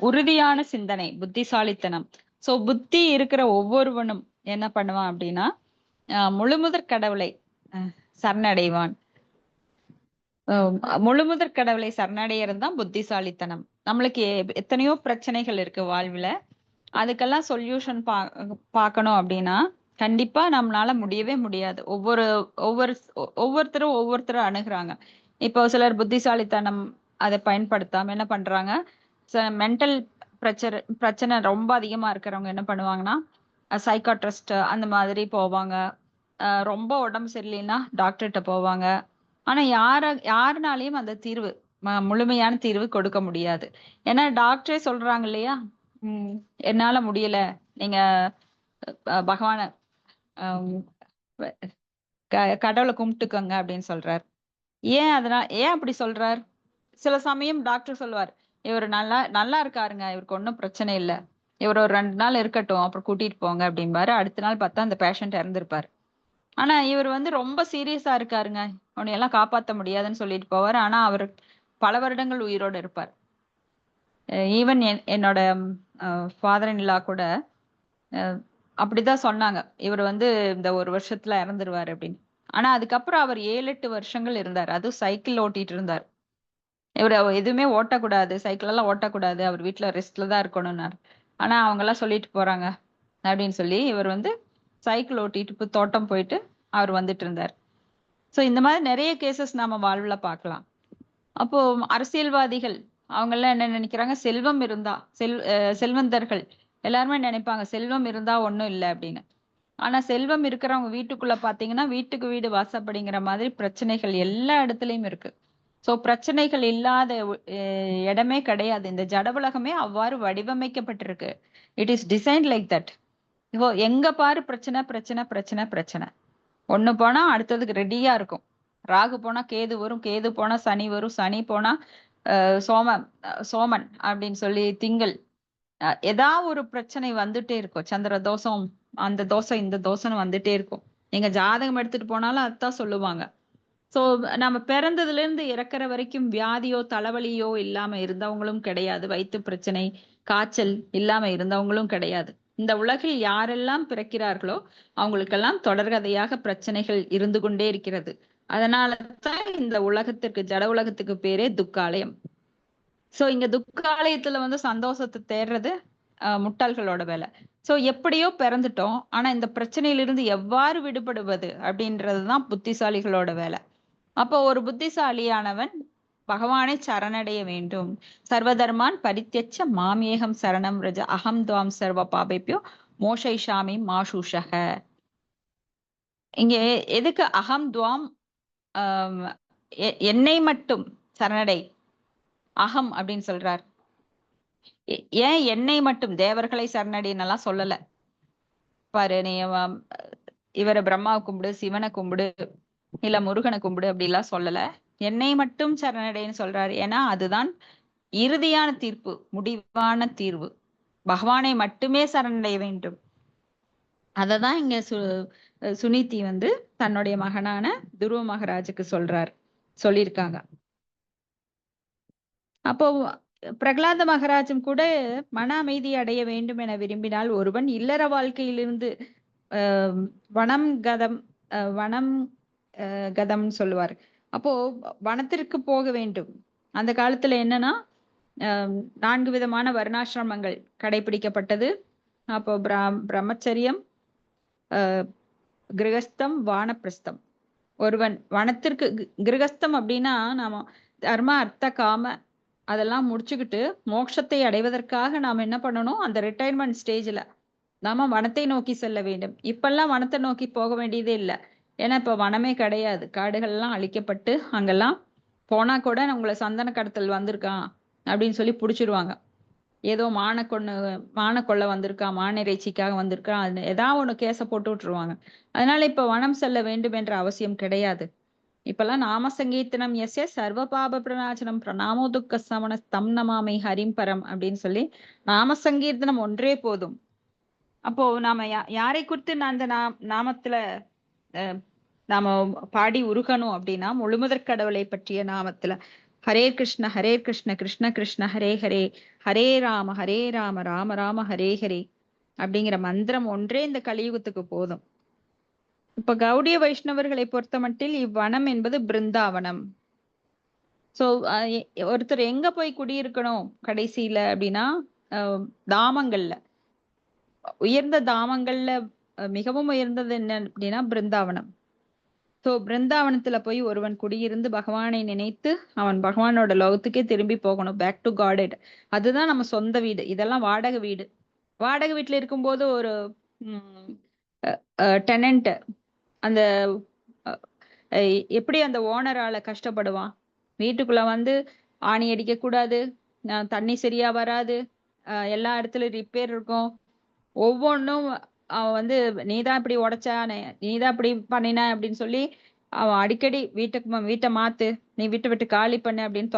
உறுதியான சிந்தனை, புத்திசாலித்தனம். சோ புத்தி இருக்கிற ஒவ்வொருவனும் என்ன பண்ணுவான் அப்படின்னா முழுமுதற் கடவுளை சரணடைவான். முழுமுதற் கடவுளை சரணடைகிறது தான் புத்திசாலித்தனம். நம்மளுக்கு எத்தனையோ பிரச்சனைகள் இருக்கு வாழ்வுல. அதுக்கெல்லாம் சொல்யூஷன் பார்க்கணும் அப்படின்னா கண்டிப்பா நம்மளால முடியவே முடியாது. ஒவ்வொருத்தரும் அணுகுறாங்க. இப்போ சிலர் புத்திசாலித்தனம் அதை பயன்படுத்தாம என்ன பண்றாங்க, மென்டல் பிரச்சனை ரொம்ப அதிகமா இருக்கிறவங்க என்ன பண்ணுவாங்கன்னா சைக்காட்ரிஸ்ட் அந்த மாதிரி போவாங்க. ரொம்ப உடம்பு சரியில்லைன்னா டாக்டர்கிட்ட போவாங்க. ஆனா யாருனாலையும் அந்த தீர்வு முழுமையான தீர்வு கொடுக்க முடியாது. ஏன்னா டாக்டரே சொல்றாங்க இல்லையா, என்னால முடியல, நீங்க பகவான கடவுளை கும்பிட்டுக்கோங்க அப்படின்னு சொல்றார். ஏன் அப்படி சொல்றார்? சில சமயம் டாக்டர் சொல்லுவார், இவர் நல்லா இருக்காருங்க, இவருக்கு ஒன்றும் பிரச்சனை இல்லை, இவர் ஒரு 2 நாள் இருக்கட்டும், அப்புறம் கூட்டிட்டு போங்க அப்படிம்பாரு. அடுத்த நாள் பார்த்தா அந்த பேஷண்ட் இறந்திருப்பாரு. ஆனா இவர் வந்து ரொம்ப சீரியஸா இருக்காருங்க. உன்னையெல்லாம் காப்பாத்த முடியாதுன்னு சொல்லிட்டு போவாரு. ஆனா அவரு பல வருடங்கள் உயிரோட இருப்பார். ஈவன் என்னோட ஃபாதர் இன் லா கூட அப்படிதான் சொன்னாங்க. இவர் வந்து இந்த 1 வருஷத்துல இறந்துருவாரு அப்படின்னு. ஆனா அதுக்கப்புறம் அவர் 7, 8 வருஷங்கள் இருந்தார். அதுவும் சைக்கிள் ஓட்டிட்டு இருந்தார். இவரு எதுவுமே ஓட்டக்கூடாது. சைக்கிள் எல்லாம் ஓட்டக்கூடாது. அவர் வீட்ல ரெஸ்ட்ல தான் இருக்கணும்னாரு. ஆனா அவங்கலாம் சொல்லிட்டு போறாங்க அப்படின்னு சொல்லி இவர் வந்து சைக்கிள் ஓட்டிட்டு தோட்டம் போயிட்டு அவர் வந்துட்டு இருந்தார். சோ இந்த மாதிரி நிறைய கேசஸ் நாம வாழ்வுல பார்க்கலாம். அப்போ அரசியல்வாதிகள் அவங்கெல்லாம் என்ன நினைக்கிறாங்க? செல்வம் இருந்தா செல்வந்தர்கள் எல்லாருமே நினைப்பாங்க செல்வம் இருந்தா ஒண்ணும் இல்ல அப்படின்னு. ஆனா செல்வம் இருக்கிறவங்க வீட்டுக்குள்ள பாத்தீங்கன்னா வீட்டுக்கு வீடு வாசப்படிங்கிற மாதிரி பிரச்சனைகள் எல்லா இடத்துலயும் இருக்கு. சோ பிரச்சனைகள் இல்லாத இடமே கிடையாது. இந்த ஜட உலகமே அவ்வாறு வடிவமைக்கப்பட்டிருக்கு. It is designed like that. இப்போ எங்க பாரு பிரச்சனை பிரச்சனை பிரச்சனை பிரச்சனை. ஒண்ணு போனா அடுத்ததுக்கு ரெடியா இருக்கும். ராகு போனா கேது வரும், கேது போனா சனி வரும், சனி போனா சோமன் அப்படின்னு சொல்லி திங்கள். ஏதா ஒரு பிரச்சனை வந்துட்டே இருக்கும். சந்திர தோஷம், அந்த தோஷம், இந்த தோஷம்னு வந்துட்டே இருக்கும். நீங்க ஜாதகம் எடுத்துட்டு போனாலும் அதுதான் சொல்லுவாங்க. சோ நம்ம பிறந்ததுல இருந்து இறக்குற வரைக்கும் வியாதியோ தலைவலியோ இல்லாம இருந்தவங்களும் கிடையாது. வயிற்று பிரச்சனை, காய்ச்சல் இல்லாம இருந்தவங்களும் கிடையாது. இந்த உலகில் யாரெல்லாம் பிறக்கிறார்களோ அவங்களுக்கெல்லாம் தொடர்கதையாக பிரச்சனைகள் இருந்து கொண்டே இருக்கிறது. அதனாலதான் இந்த உலகத்திற்கு ஜட உலகத்துக்கு பேரே துக்காலயம். சோ இங்க துக்காலயத்துல வந்து சந்தோஷத்தை தேடுறது முட்டாள்களோட வேலை. சோ எப்படியோ பிறந்துட்டோம். ஆனா இந்த பிரச்சனையிலிருந்து எவ்வாறு விடுபடுவது அப்படின்றதுதான் புத்திசாலிகளோட வேலை. அப்போ ஒரு புத்திசாலியானவன் பகவானை சரணடைய வேண்டும். சர்வதர்மான் பரித்யஜ்ய மாமேகம் சரணம் ரஜ அகம் துவாம் சர்வ பாபேப்யோ மோஷைஷாமி மாஷூஷக. இங்க எதுக்கு அகம் துவாம் என்னை மட்டும் சரணடை அகம் அப்படின்னு சொல்றார். ஏன் என்னை மட்டும்? தேவர்களை சரணடைன்னு எல்லாம் சொல்லல. பாரு நீ இவரை பிரம்மாவை கும்பிடு, சிவனை கும்பிடு, இல்ல முருகனை கும்பிடு அப்படி எல்லாம் சொல்லல. என்னை மட்டும் சரணடைன்னு சொல்றாரு. ஏன்னா அதுதான் இறுதியான தீர்ப்பு, முடிவான தீர்வு. பகவானை மட்டுமே சரணடைய வேண்டும். அததான் இங்க சுனிதி வந்து தன்னுடைய மகனான துருவ மகாராஜுக்கு சொல்லியிருக்காங்க. அப்போ பிரகலாத மகாராஜும் கூட மன அமைதி அடைய வேண்டும் என விரும்பினால் ஒருவன் இல்லற வாழ்க்கையிலிருந்து வனம் கதம்னு சொல்லுவார். அப்போ வனத்திற்கு போக வேண்டும். அந்த காலத்துல என்னன்னா 4 விதமான வர்ணாசிரமங்கள் கடைபிடிக்கப்பட்டது. அப்போ பிரம்மச்சரியம், கிரகஸ்தம், வானப்பிரஸ்தம். ஒருவன் வனத்திற்கு கிரகஸ்தம் அப்படின்னா நாம தர்ம அர்த்த காம அதெல்லாம் முடிச்சுக்கிட்டு மோட்சத்தை அடைவதற்காக நாம என்ன பண்ணணும்? அந்த ரிட்டையர்மெண்ட் ஸ்டேஜ்ல நாம வனத்தை நோக்கி செல்ல வேண்டும். இப்பெல்லாம் வனத்தை நோக்கி போக வேண்டியதே இல்லை. ஏன்னா இப்ப வனமே கிடையாது. காடுகள் எல்லாம் அழிக்கப்பட்டு அங்கெல்லாம் போனா கூட உங்களை சந்தன கடத்தல் வந்திருக்கான் அப்படின்னு சொல்லி புடிச்சிருவாங்க. ஏதோ மான கொள்ள வந்திருக்கான், மான இறைச்சிக்காக வந்திருக்கான், அது ஏதாவது ஒண்ணு கேஸ போட்டு விட்டுருவாங்க. அதனால இப்ப வனம் செல்ல வேண்டும் என்ற அவசியம் கிடையாது. இப்பெல்லாம் நாம சங்கீர்த்தனம் எஸ்ய சர்வ பாப பிரணாசனம் பிரணாமோ துக்க சமண ஸ்தம் நமாமி ஹரிம் பரம் அப்படின்னு சொல்லி நாம சங்கீர்த்தனம் ஒன்றே போதும். அப்போ நாம யாரை குறித்து அந்த நாமத்துல நாம பாடி உருகணும் அப்படின்னா முழுமுதற் கடவுளை பற்றிய நாமத்துல ஹரே கிருஷ்ண கிருஷ்ண கிருஷ்ண ஹரே ஹரே, ஹரே ராம ராம ராம ஹரே ஹரே அப்படிங்கிற மந்திரம் ஒன்றே இந்த கலியுகத்துக்கு போதும். இப்ப கௌடிய வைஷ்ணவர்களை பொறுத்த மட்டில் இவ்வனம் என்பது பிருந்தாவனம். சோ ஒருத்தர் எங்க போய் குடியிருக்கணும் கடைசியில அப்படின்னா தாமங்கள்ல, உயர்ந்த தாமங்கள்ல மிகவும் உயர்ந்தது என்ன அப்படின்னா பிருந்தாவனம். சோ பிருந்தாவனத்துல போய் ஒருவன் குடியிருந்து பகவானை நினைத்து அவன் பகவானோட லோகத்துக்கே திரும்பி போகணும். Back to Godhead. அதுதான் நம்ம சொந்த வீடு. இதெல்லாம் வாடகை வீடு. வாடகை வீட்டுல இருக்கும்போது ஒரு டெனன்ட் அந்த எப்படி அந்த ஓனரால கஷ்டப்படுவான்? வீட்டுக்குள்ள வந்து ஆணி அடிக்க கூடாது, தண்ணி சரியா வராது, எல்லா இடத்துலயும் ரிப்பேர் இருக்கும். ஒவ்வொன்றும் அவன் வந்து நீதான் இப்படி உடைச்சா, நீதான் இப்படி பண்ணின அப்படின்னு சொல்லி அவன் அடிக்கடி வீட்டை மாத்து, நீ வீட்டை விட்டு காலி பண்ணு அப்படின்னு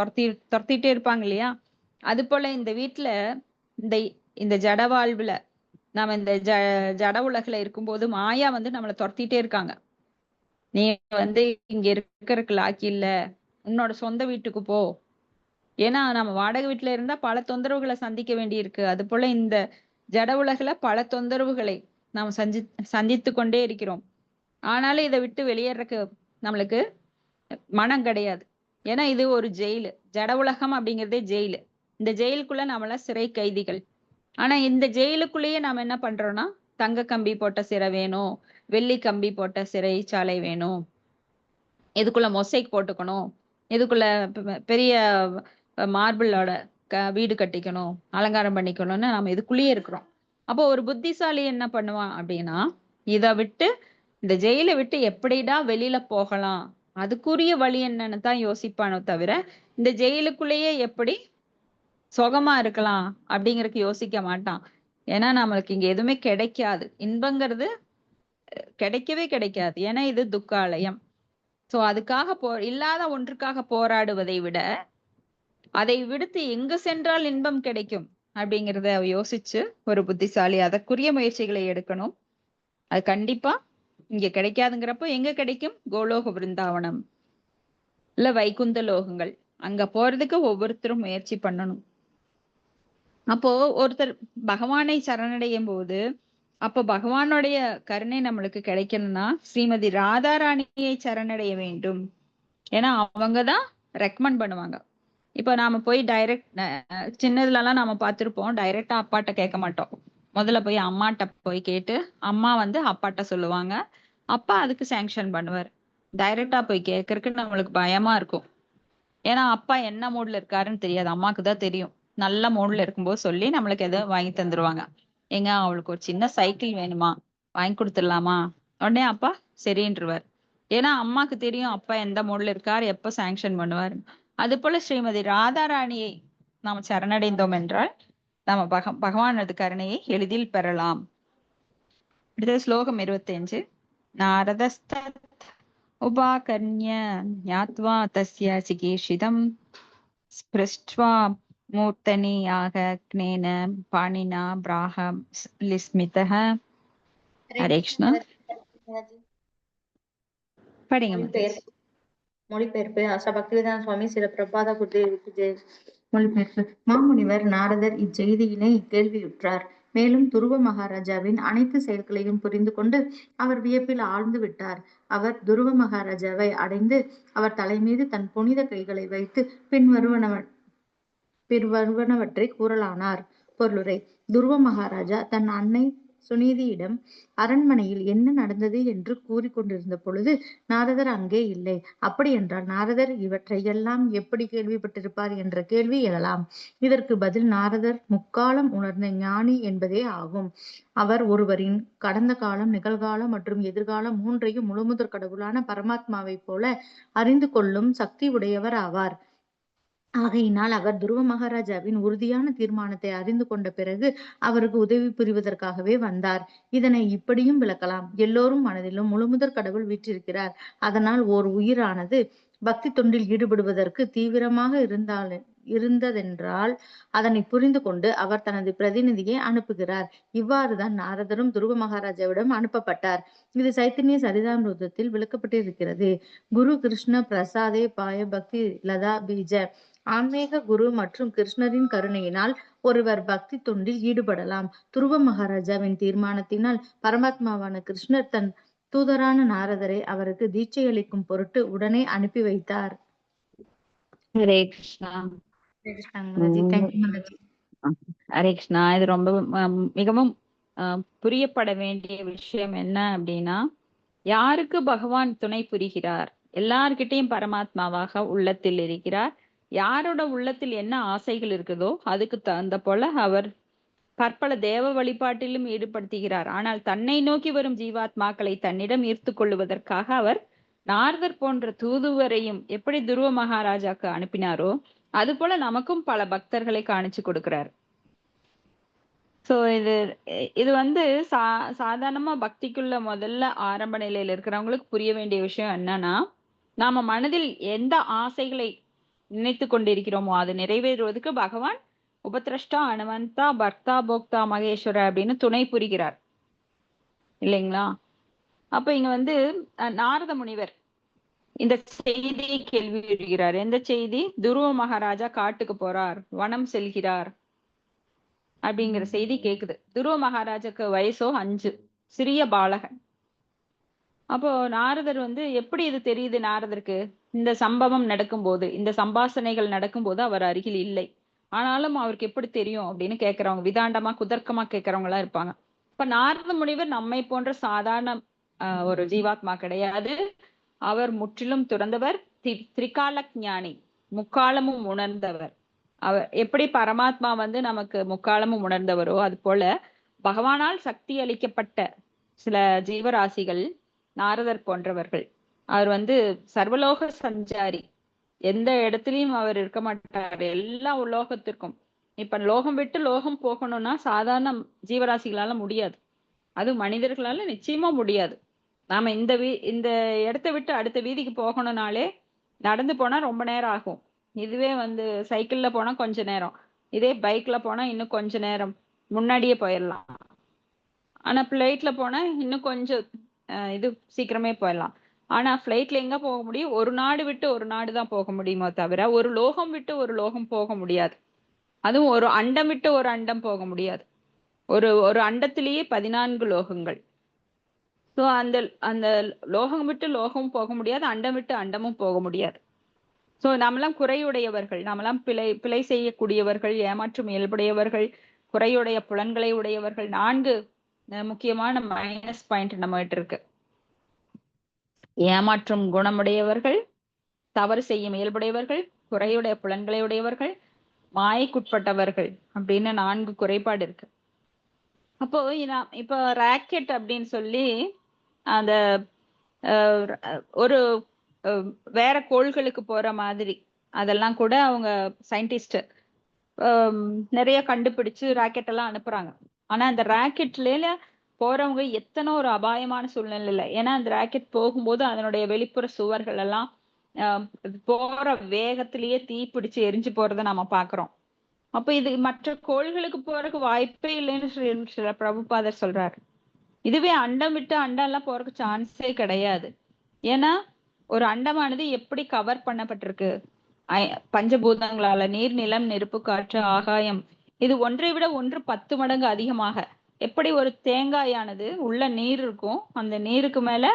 துரத்திட்டே இருப்பாங்க இல்லையா? அது போல இந்த வீட்டுல இந்த இந்த ஜட வாழ்வுல நாம இந்த ஜட உலகுல இருக்கும்போது மாயா வந்து நம்மளை துரத்திட்டே இருக்காங்க. நீ வந்து இங்க இருக்கிறதுக்கு லாக்கி இல்ல, உன்னோட சொந்த வீட்டுக்கு போ. ஏன்னா நம்ம வாடகை வீட்டுல இருந்தா பல தொந்தரவுகளை சந்திக்க வேண்டியிருக்கு. அது போல இந்த ஜட உலகுல பல தொந்தரவுகளை நாம் சந்தித்து கொண்டே இருக்கிறோம். ஆனாலும் இதை விட்டு வெளியேறக்கு நம்மளுக்கு மனம் கிடையாது. ஏன்னா இது ஒரு ஜெயிலு. ஜட உலகம் அப்படிங்கிறதே ஜெயிலு. இந்த ஜெயிலுக்குள்ள நம்மள சிறை கைதிகள். ஆனா இந்த ஜெயிலுக்குள்ளேயே நாம என்ன பண்றோம்னா, தங்க கம்பி போட்ட சிறை வேணும், வெள்ளி கம்பி போட்ட சிறைச்சாலை வேணும், இதுக்குள்ள மொசைக் போட்டுக்கணும், இதுக்குள்ள பெரிய மார்பிளோட வீடு கட்டிக்கணும், அலங்காரம் பண்ணிக்கணும்னு நம்ம இதுக்குள்ளேயே இருக்கிறோம். அப்போ ஒரு புத்திசாலி என்ன பண்ணுவான் அப்படின்னா, இதை விட்டு இந்த ஜெயிலை விட்டு எப்படிடா வெளியில போகலாம், அதுக்குரிய வழி என்னன்னு தான் யோசிப்பானோ தவிர இந்த ஜெயிலுக்குள்ளேயே எப்படி சுகமா இருக்கலாம் அப்படிங்கறதுக்கு யோசிக்க மாட்டான். ஏன்னா நம்மளுக்கு இங்க எதுவுமே கிடைக்காது. இன்பங்கிறது கிடைக்கவே கிடைக்காது. ஏன்னா இது துக்காலயம். சோ அதுக்காக இல்லாத ஒன்றுக்காக போராடுவதை விட அதை விடுத்து எங்கு சென்றால் இன்பம் கிடைக்கும் அப்படிங்கறத யோசிச்சு ஒரு புத்திசாலி அதற்குரிய முயற்சிகளை எடுக்கணும். அது கண்டிப்பா இங்க கிடைக்காதுங்கிறப்போ எங்க கிடைக்கும்? கோலோக பிருந்தாவனம் இல்ல வைகுந்த லோகங்கள். அங்க போறதுக்கு ஒவ்வொருத்தரும் முயற்சி பண்ணணும். அப்போ ஒருத்தர் பகவானை சரணடையும் போது அப்போ பகவானுடைய கருணை நம்மளுக்கு கிடைக்கணும்னா ஸ்ரீமதி ராதாராணியை சரணடைய வேண்டும். ஏன்னா அவங்கதான் ரெக்கமெண்ட் பண்ணுவாங்க. இப்ப நாம போய் டைரக்ட் சின்னதுல எல்லாம் நாம பார்த்திருப்போம், டைரக்டா அப்பாட்ட கேட்க மாட்டோம். முதல்ல போய் அம்மாட்ட போய் கேட்டு அம்மா வந்து அப்பாட்ட சொல்லுவாங்க, அப்பா அதுக்கு சாங்ஷன் பண்ணுவார். டைரக்டா போய் கேட்கறதுக்கு நம்மளுக்கு பயமா இருக்கும். ஏன்னா அப்பா என்ன மூட்ல இருக்காருன்னு தெரியாது, அம்மாக்கு தான் தெரியும். நல்ல மூட்ல இருக்கும்போது சொல்லி நம்மளுக்கு எதை வாங்கி தந்துருவாங்க. ஏங்க அவளுக்கு ஒரு சின்ன சைக்கிள் வேணுமா, வாங்கி கொடுத்துடலாமா? உடனே அப்பா சரின்றுவார். ஏன்னா அம்மாக்கு தெரியும் அப்பா எந்த மூட்ல இருக்காரு, எப்ப சாங்ஷன் பண்ணுவார். அது போல ஸ்ரீமதி ராதாராணியை நாம் சரணடைந்தோம் என்றால் நம்ம பகவானது கருணையை எளிதில் பெறலாம். அடுத்தது ஸ்லோகம் 25. நாரதஸ்தத் உபாகர்ண்ய ஞாத்வா தஸ்ய சிகீர்ஷிதம் ஸ்பிருஷ்ட்வா மூர்த்தனியாக க்னேன பாணினா பிராஹ லிஸ்மிதஹ. ஹரே கிருஷ்ணா. படிங்க மாதாஜி. மொழிபெயர்ப்பு ஆசா பக்திவேதாந்த சுவாமி சில பிரபாத குருதேவிக்கு மொழிபெயர்ப்பு. மாமுனிவர் நாரதர் இச்செய்தியினை கேள்வியுற்றார். மேலும் துருவ மகாராஜாவின் அனைத்து செயல்களையும் புரிந்து கொண்டு அவர் வியப்பில் ஆழ்ந்து விட்டார். அவர் துருவ மகாராஜாவை அடைந்து அவர் தலைமீது தன் புனித கைகளை வைத்து பின்வருவனவற்றை கூறலானார். பொருளுரை. துருவ மகாராஜா தன் அன்னை சுனிதியிடம் அரண்மனையில் என்ன நடந்தது என்று கூறிக்கொண்டிருந்த பொழுது நாரதர் அங்கே இல்லை. அப்படி என்றால் நாரதர் இவற்றையெல்லாம் எப்படி கேள்விப்பட்டிருப்பார் என்ற கேள்வி எழலாம். இதற்கு பதில் நாரதர் முக்காலம் உணர்ந்த ஞானி என்பதே ஆகும். அவர் ஒருவரின் கடந்த காலம், நிகழ்காலம் மற்றும் எதிர்காலம் மூன்றையும் முழுமுதற் கடவுளான பரமாத்மாவை போல அறிந்து கொள்ளும் சக்தி உடையவர் ஆவார். ஆகையினால் அவர் துருவ மகாராஜாவின் உறுதியான தீர்மானத்தை அறிந்து கொண்ட பிறகு அவருக்கு உதவி புரிவதற்காகவே வந்தார். இதனை இப்படியும் விளக்கலாம். எல்லோரும் மனதிலும் முழுமுதற் கடவுள் வீற்றிருக்கிறார். அதனால் ஓர் உயிரானது பக்தி தொண்டில் ஈடுபடுவதற்கு தீவிரமாக இருந்ததென்றால் அதனை புரிந்து கொண்டு அவர் தனது பிரதிநிதியை அனுப்புகிறார். இவ்வாறுதான் நாரதரும் துருவ மகாராஜாவிடம் அனுப்பப்பட்டார். இது சைத்தன்ய சரிதாமிருதத்தில் விளக்கப்பட்டிருக்கிறது. குரு கிருஷ்ண பிரசாதே பாய பக்தி லதா பீஜ. ஆன்மீக குரு மற்றும் கிருஷ்ணரின் கருணையினால் ஒருவர் பக்தி தொண்டில் ஈடுபடலாம். துருவ மகாராஜாவின் தீர்மானத்தினால் பரமாத்மாவான கிருஷ்ணர் தன் தூதரான நாரதரை அவருக்கு தீட்சை அளிக்கும் பொருட்டு உடனே அனுப்பி வைத்தார். ஹரே கிருஷ்ணா. ஹரே கிருஷ்ணா. இது ரொம்ப மிகவும் புரியப்பட வேண்டிய விஷயம் என்ன அப்படின்னா, யாருக்கு பகவான் துணை புரிகிறார், எல்லார்கிட்டையும் பரமாத்மாவாக உள்ளத்தில் இருக்கிறார். யாரோட உள்ளத்தில் என்ன ஆசைகள் இருக்குதோ அதுக்கு தகுந்த போல அவர் பற்பல தேவ வழிபாட்டிலும் ஈடுபடுத்துகிறார். ஆனால் தன்னை நோக்கி வரும் ஜீவாத்மாக்களை தன்னிடம் ஈர்த்து கொள்வதற்காக அவர் நாரதர் போன்ற தூதுவரையும் எப்படி துருவ மகாராஜாக்கு அனுப்பினாரோ அது போல நமக்கும் பல பக்தர்களை காணிச்சு கொடுக்கிறார். சோ இது வந்து சாதாரணமா பக்திக்குள்ள முதல்ல ஆரம்ப நிலையில இருக்கிறவங்களுக்கு புரிய வேண்டிய விஷயம் என்னன்னா, நாம மனதில் எந்த ஆசைகளை நினைத்து கொண்டிருக்கிறோமோ அது நிறைவேறுவதற்கு பகவான் உபதிரஷ்டா அனுமந்தா பர்த்தா போக்தா மகேஸ்வர அப்படின்னு துணை புரிகிறார் இல்லைங்களா? அப்ப இங்க வந்து நாரத முனிவர் இந்த செய்தியை கேள்வியுறுகிறார். எந்த செய்தி? துருவ மகாராஜா காட்டுக்கு போறார், வனம் செல்கிறார் அப்படிங்கிற செய்தி கேக்குது. துருவ மகாராஜாக்கு வயசோ 5, சிறிய பாலகன். அப்போ நாரதர் வந்து எப்படி இது தெரியுது நாரதருக்கு? இந்த சம்பவம் நடக்கும்போது, இந்த சம்பாஷணைகள் நடக்கும்போது அவர் அருகில் இல்லை. ஆனாலும் அவருக்கு எப்படி தெரியும் அப்படின்னு கேட்கறவங்க, விதாண்டமா குதர்க்கமா கேட்கறவங்க எல்லாம் இருப்பாங்க. இப்ப நாரத முனிவர் நம்மை போன்ற சாதாரண ஒரு ஜீவாத்மா கிடையாது. அவர் முற்றிலும் துறந்தவர், திரிகால ஞானி, முக்காலமும் உணர்ந்தவர். அவர் எப்படி பரமாத்மா வந்து நமக்கு முக்காலமும் உணர்ந்தவரோ அது போல பகவானால் சக்தி அளிக்கப்பட்ட சில ஜீவராசிகள் நாரதர் போன்றவர்கள். அவர் வந்து சர்வலோக சஞ்சாரி, எந்த இடத்துலயும் அவர் இருக்க மாட்டார், எல்லா உலோகத்திற்கும். இப்ப லோகம் விட்டு லோகம் போகணும்னா சாதாரண ஜீவராசிகளால முடியாது, அது மனிதர்களால நிச்சயமா முடியாது. நாம இந்த இடத்த விட்டு அடுத்த வீதிக்கு போகணும்னாலே நடந்து போனா ரொம்ப நேரம் ஆகும். இதுவே வந்து சைக்கிள்ல போனா கொஞ்ச நேரம், இதே பைக்ல போனா இன்னும் கொஞ்ச நேரம் முன்னாடியே போயிடலாம். ஆனா பிளைட்ல போனா இன்னும் கொஞ்சம் இது சீக்கிரமே போயிடலாம். ஆனா பிளைட்ல எங்க போக முடியும்? ஒரு நாடு விட்டு ஒரு நாடு தான் போக முடியுமோ தவிர ஒரு லோகம் விட்டு ஒரு லோகம் போக முடியாது. அதுவும் ஒரு அண்டம் விட்டு ஒரு அண்டம் போக முடியாது. ஒரு அண்டத்திலேயே 14 லோகங்கள். சோ அந்த அந்த லோகம் விட்டு லோகம் போக முடியாது, அண்டம் விட்டு அண்டமும் போக முடியாது. சோ நாமெல்லாம் குறையுடையவர்கள், நாமெல்லாம் பிழை செய்யக்கூடியவர்கள், ஏமாற்றும் இயல்புடையவர்கள், குறையுடைய புலன்களை உடையவர்கள். 4 முக்கியமான மைனஸ் பாயிண்ட் நம்ம கிட்ட இருக்கு. ஏமாற்றும் குணமுடையவர்கள், தவறு செய்யும் இயல்புடையவர்கள், குறையுடைய புலன்களை உடையவர்கள், மாயைக்குட்பட்டவர்கள் அப்படின்னு 4 குறைபாடு இருக்கு. அப்போ இப்போ ராக்கெட் அப்படின்னு சொல்லி அந்த ஒரு வேற கோள்களுக்கு போற மாதிரி அதெல்லாம் கூட அவங்க சயின்டிஸ்ட் நிறைய கண்டுபிடிச்சு ராக்கெட் எல்லாம் அனுப்புறாங்க. ஆனா அந்த ராக்கெட்ல போறவங்க எத்தனை ஒரு அபாயமான சூழ்நிலையில, ஏன்னா அந்த ராக்கெட் போகும்போது அதனுடைய வெளிப்புற சுவர்கள் எல்லாம் போற வேகத்திலேயே தீ பிடிச்சு எரிஞ்சு போறதை நம்ம பாக்குறோம். அப்ப இது மற்ற கோள்களுக்கு போறதுக்கு வாய்ப்பே இல்லைன்னு சில பிரபுபாதர் சொல்றாரு. இதுவே அண்டம் விட்டு அண்டம் எல்லாம் போறதுக்கு சான்ஸே கிடையாது. ஏன்னா ஒரு அண்டமானது எப்படி கவர் பண்ணப்பட்டிருக்கு? பஞ்சபூதங்களால, நீர், நிலம், நெருப்பு, காற்று, ஆகாயம். இது ஒன்றை விட ஒன்று 10 மடங்கு அதிகமாக. எப்படி ஒரு தேங்காயானது உள்ள நீர் இருக்கும், அந்த நீருக்கு மேல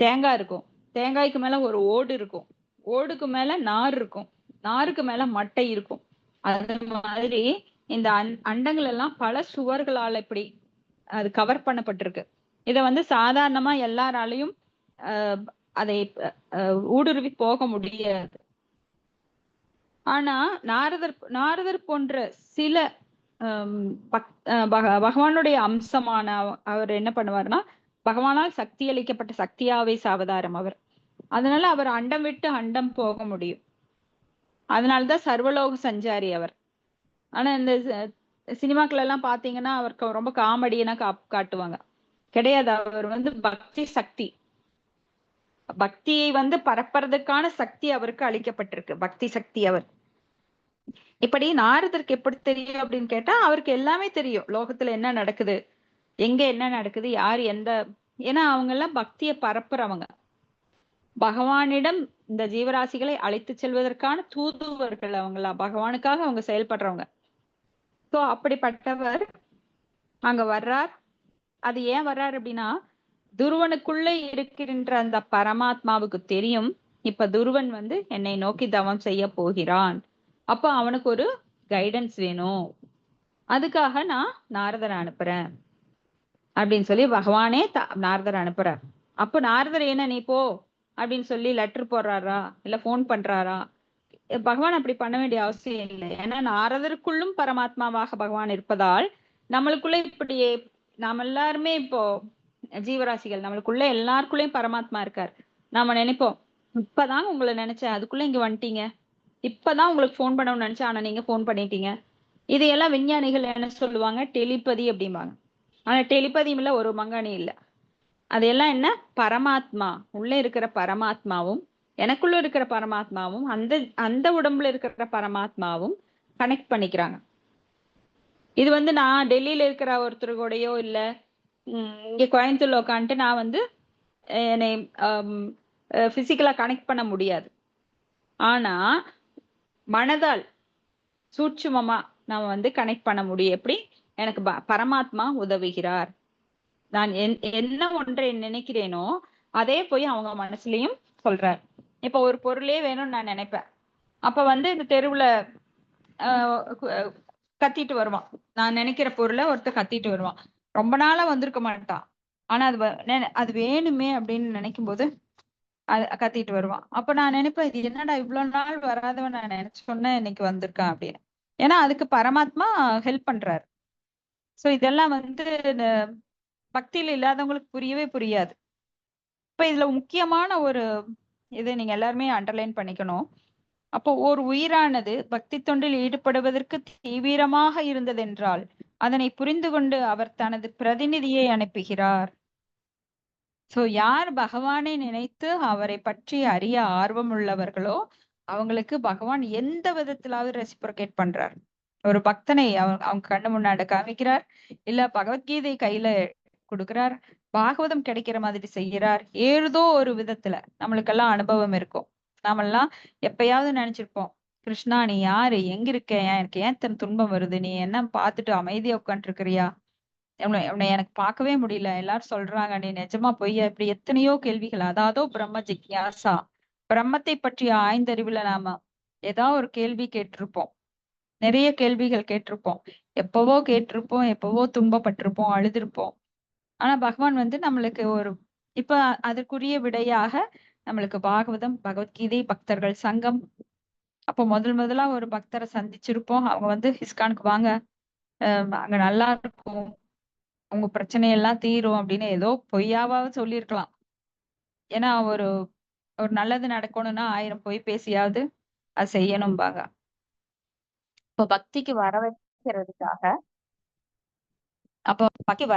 தேங்காய் இருக்கும், தேங்காய்க்கு மேல ஒரு ஓடு இருக்கும், ஓடுக்கு மேல நார் இருக்கும், நாருக்கு மேல மட்டை இருக்கும். அது மாதிரி இந்த அண்டங்கள் எல்லாம் பல சுவர்களால இப்படி அது கவர் பண்ணப்பட்டிருக்கு. இத வந்து சாதாரணமா எல்லாராலையும் அதை ஊடுருவி போக முடியாது. ஆனா நாரதர் போன்ற சில பகவானுடைய அம்சமான அவர் என்ன பண்ணுவார்னா, பகவானால் சக்தி அளிக்கப்பட்ட சக்தியாவை அவதாரம் அவர். அதனால அவர் அண்டம் விட்டு அண்டம் போக முடியும். அதனாலதான் சர்வலோக சஞ்சாரி அவர். ஆனா இந்த சினிமாக்கள் எல்லாம் பாத்தீங்கன்னா அவருக்கு ரொம்ப காமெடியனா காட்டுவாங்க. கிடையாது, அவர் வந்து பக்தி சக்தி, பக்தியை வந்து பரப்புறதுக்கான சக்தி அவருக்கு அளிக்கப்பட்டிருக்கு, பக்தி சக்தி அவர். இப்படி நாரதருக்கு எப்படி தெரியும் அப்படின்னு கேட்டா, அவருக்கு எல்லாமே தெரியும். லோகத்துல என்ன நடக்குது, எங்க என்ன நடக்குது, யார் எந்த, ஏன்னா அவங்க எல்லாம் பக்தியை பரப்புறவங்க. பகவானிடம் இந்த ஜீவராசிகளை அழைத்து செல்வதற்கான தூதுவர்கள் அவங்களா, பகவானுக்காக அவங்க செயல்படுறவங்க. சோ அப்படிப்பட்டவர் அங்க வர்றார். அது ஏன் வர்றார் அப்படின்னா, துருவனுக்குள்ள இருக்கின்ற அந்த பரமாத்மாவுக்கு தெரியும் இப்ப துருவன் வந்து என்னை நோக்கி தவம் செய்ய போகிறான், அப்ப அவனுக்கு ஒரு கைடன்ஸ் வேணும், அதுக்காக நான் நாரதரை அனுப்புறேன் அப்படின்னு சொல்லி பகவானே நாரதரை அனுப்புறார். அப்போ நாரதர் என்ன நீ போ அப்படின்னு சொல்லி லெட்டர் போடுறாரா இல்ல போன் பண்றாரா? பகவான் அப்படி பண்ண வேண்டிய அவசியம் இல்லை. ஏன்னா நாரதருக்குள்ளும் பரமாத்மாவாக பகவான் இருப்பதால் நம்மளுக்குள்ள இப்படி நாம எல்லாருமே இப்போ ஜீவராசிகள், நம்மளுக்குள்ள எல்லாருக்குள்ளயும் பரமாத்மா இருக்கார். நாம நினைப்போம் இப்பதான் உங்களை நினைச்சேன், அதுக்குள்ள இங்க வந்துட்டீங்க, இப்பதான் உங்களுக்கு போன் பண்ணணும்னு நினைச்சேன், ஆனா நீங்க போன் பண்ணிட்டீங்க. இதையெல்லாம் விஞ்ஞானிகள் என்ன சொல்லுவாங்க? டெலிபதி அப்படிம்பாங்க. ஆனா டெலிபதியும் இல்ல, ஒரு மங்காணி இல்ல. அதெல்லாம் என்ன? பரமாத்மா, உள்ள இருக்கிற பரமாத்மாவும் எனக்குள்ள இருக்கிற பரமாத்மாவும் அந்த உடம்புல இருக்கிற பரமாத்மாவும் கனெக்ட் பண்ணிக்கிறாங்க. இது வந்து நான் டெல்லியில இருக்கிற ஒருத்தர் கூடயோ இல்ல இங்க கோயம்புத்தூர்ல உட்காந்துட்டு நான் வந்து என்னை பிசிக்கலா கனெக்ட் பண்ண முடியாது. ஆனா மனதால் சூட்சுமமா நாம வந்து கனெக்ட் பண்ண முடியும். எப்படி? எனக்கு பரமாத்மா உதவுகிறார். நான் என்ன ஒன்றை நினைக்கிறேனோ அதே போய் அவங்க மனசுலயும் சொல்றார். இப்ப ஒரு பொருளே வேணும்னு நான் நினைப்பேன். அப்ப வந்து இந்த தெருவுல கத்திட்டு வருவான். நான் நினைக்கிற பொருளை ஒருத்தர் கத்திட்டு வருவான். ரொம்ப நாளா வந்திருக்க மாட்டான். ஆனா அது வேணுமே அப்படின்னு நினைக்கும் போது அது கத்திட்டு வருவான். அப்ப நான் நினைப்பேன், இது என்னடா இவ்வளவு நாள் வராதவன் நான் நினைச்சு சொன்னேன், இன்னைக்கு வந்திருக்கான் அப்படின்னு. ஏன்னா அதுக்கு பரமாத்மா ஹெல்ப் பண்றாரு. சோ இதெல்லாம் வந்து இந்த பக்தியில இல்லாதவங்களுக்கு புரியவே புரியாது. இப்ப இதுல முக்கியமான ஒரு இதை நீங்க எல்லாருமே அண்டர்லைன் பண்ணிக்கணும். அப்போ ஒரு உயிரானது பக்தி தொண்டில் ஈடுபடுவதற்கு தீவிரமாக இருந்ததென்றால் அதனை புரிந்து கொண்டு அவர் தனது பிரதிநிதியை அனுப்புகிறார். சோ யார் பகவானை நினைத்து அவரை பற்றி அறிய ஆர்வம் உள்ளவர்களோ அவங்களுக்கு பகவான் எந்த விதத்திலாவது ரெசிப்ரோகேட் பண்றார். ஒரு பக்தனை அவங்க கண்ணு முன்னாடி காமிக்கிறார், இல்ல பகவத்கீதை கையில கொடுக்கிறார், பாகவதம் கிடைக்கிற மாதிரி செய்கிறார். ஏதோ ஒரு விதத்துல நம்மளுக்கெல்லாம் அனுபவம் இருக்கும். நாமெல்லாம் எப்பயாவது நினைச்சிருப்போம், கிருஷ்ணா நீ யாரு, எங்க இருக்க, எனக்கு ஏன் தன் துன்பம் வருது, நீ என்ன பார்த்துட்டு அமைதியா உட்காந்துட்டு இருக்கிறியா, உன்னை எனக்கு பார்க்கவே முடியல, எல்லாரும் சொல்றாங்க நீ நிஜமா பொய்யா, இப்படி எத்தனையோ கேள்விகள். அதாதோ பிரம்ம ஜிக்யாசா, பிரம்மத்தை பற்றிய ஆய்ந்தறிவுல நாம ஏதாவது ஒரு கேள்வி கேட்டிருப்போம். நிறைய கேள்விகள் கேட்டிருப்போம். எப்பவோ கேட்டிருப்போம், எப்பவோ துன்பப்பட்டிருப்போம், அழுதிருப்போம். ஆனா பகவான் வந்து நம்மளுக்கு இப்ப அதற்குரிய விடையாக நம்மளுக்கு பாகவதம், பகவத்கீதை, பக்தர்கள் சங்கம். அப்போ முதலா ஒரு பக்தரை சந்திச்சிருப்போம். அவங்க வந்து இஸ்கானுக்கு வாங்க, அங்க நல்லா இருக்கும், உங்க பிரச்சனையெல்லாம் தீரும் அப்படின்னு ஏதோ பொய்யாவாவது சொல்லியிருக்கலாம். ஏன்னா ஒரு ஒரு நல்லது நடக்கணும்னா 1000 பொய் பேசியாவது அது செய்யணும்பாங்க. இப்போ பக்திக்கு வர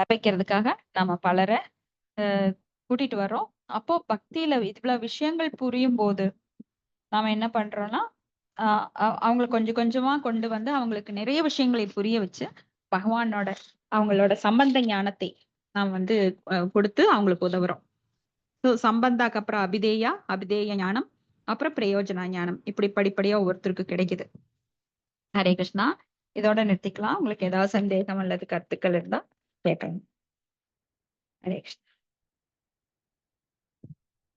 வைக்கிறதுக்காக நம்ம பலரை கூட்டிட்டு வர்றோம். அப்போ பக்தியில இவ்வளவு விஷயங்கள் புரியும் போது நாம என்ன பண்றோம்னா அவங்களை கொஞ்சம் கொஞ்சமா கொண்டு வந்து அவங்களுக்கு நிறைய விஷயங்களை புரிய வச்சு பகவானோட அவங்களோட சம்பந்த ஞானத்தை நாம் வந்து கொடுத்து அவங்களுக்கு உதவுறோம். ஸோ சம்பந்தாக்கு அப்புறம் அபிதேய ஞானம், அப்புறம் பிரயோஜன ஞானம், இப்படி படிப்படியா ஒவ்வொருத்தருக்கு கிடைக்குது. ஹரே கிருஷ்ணா. இதோட நிறுத்திக்கலாம். உங்களுக்கு ஏதாவது சந்தேகம் அல்லது கருத்துக்கள் இருந்தா கேட்கணும். ஹரே கிருஷ்ணா.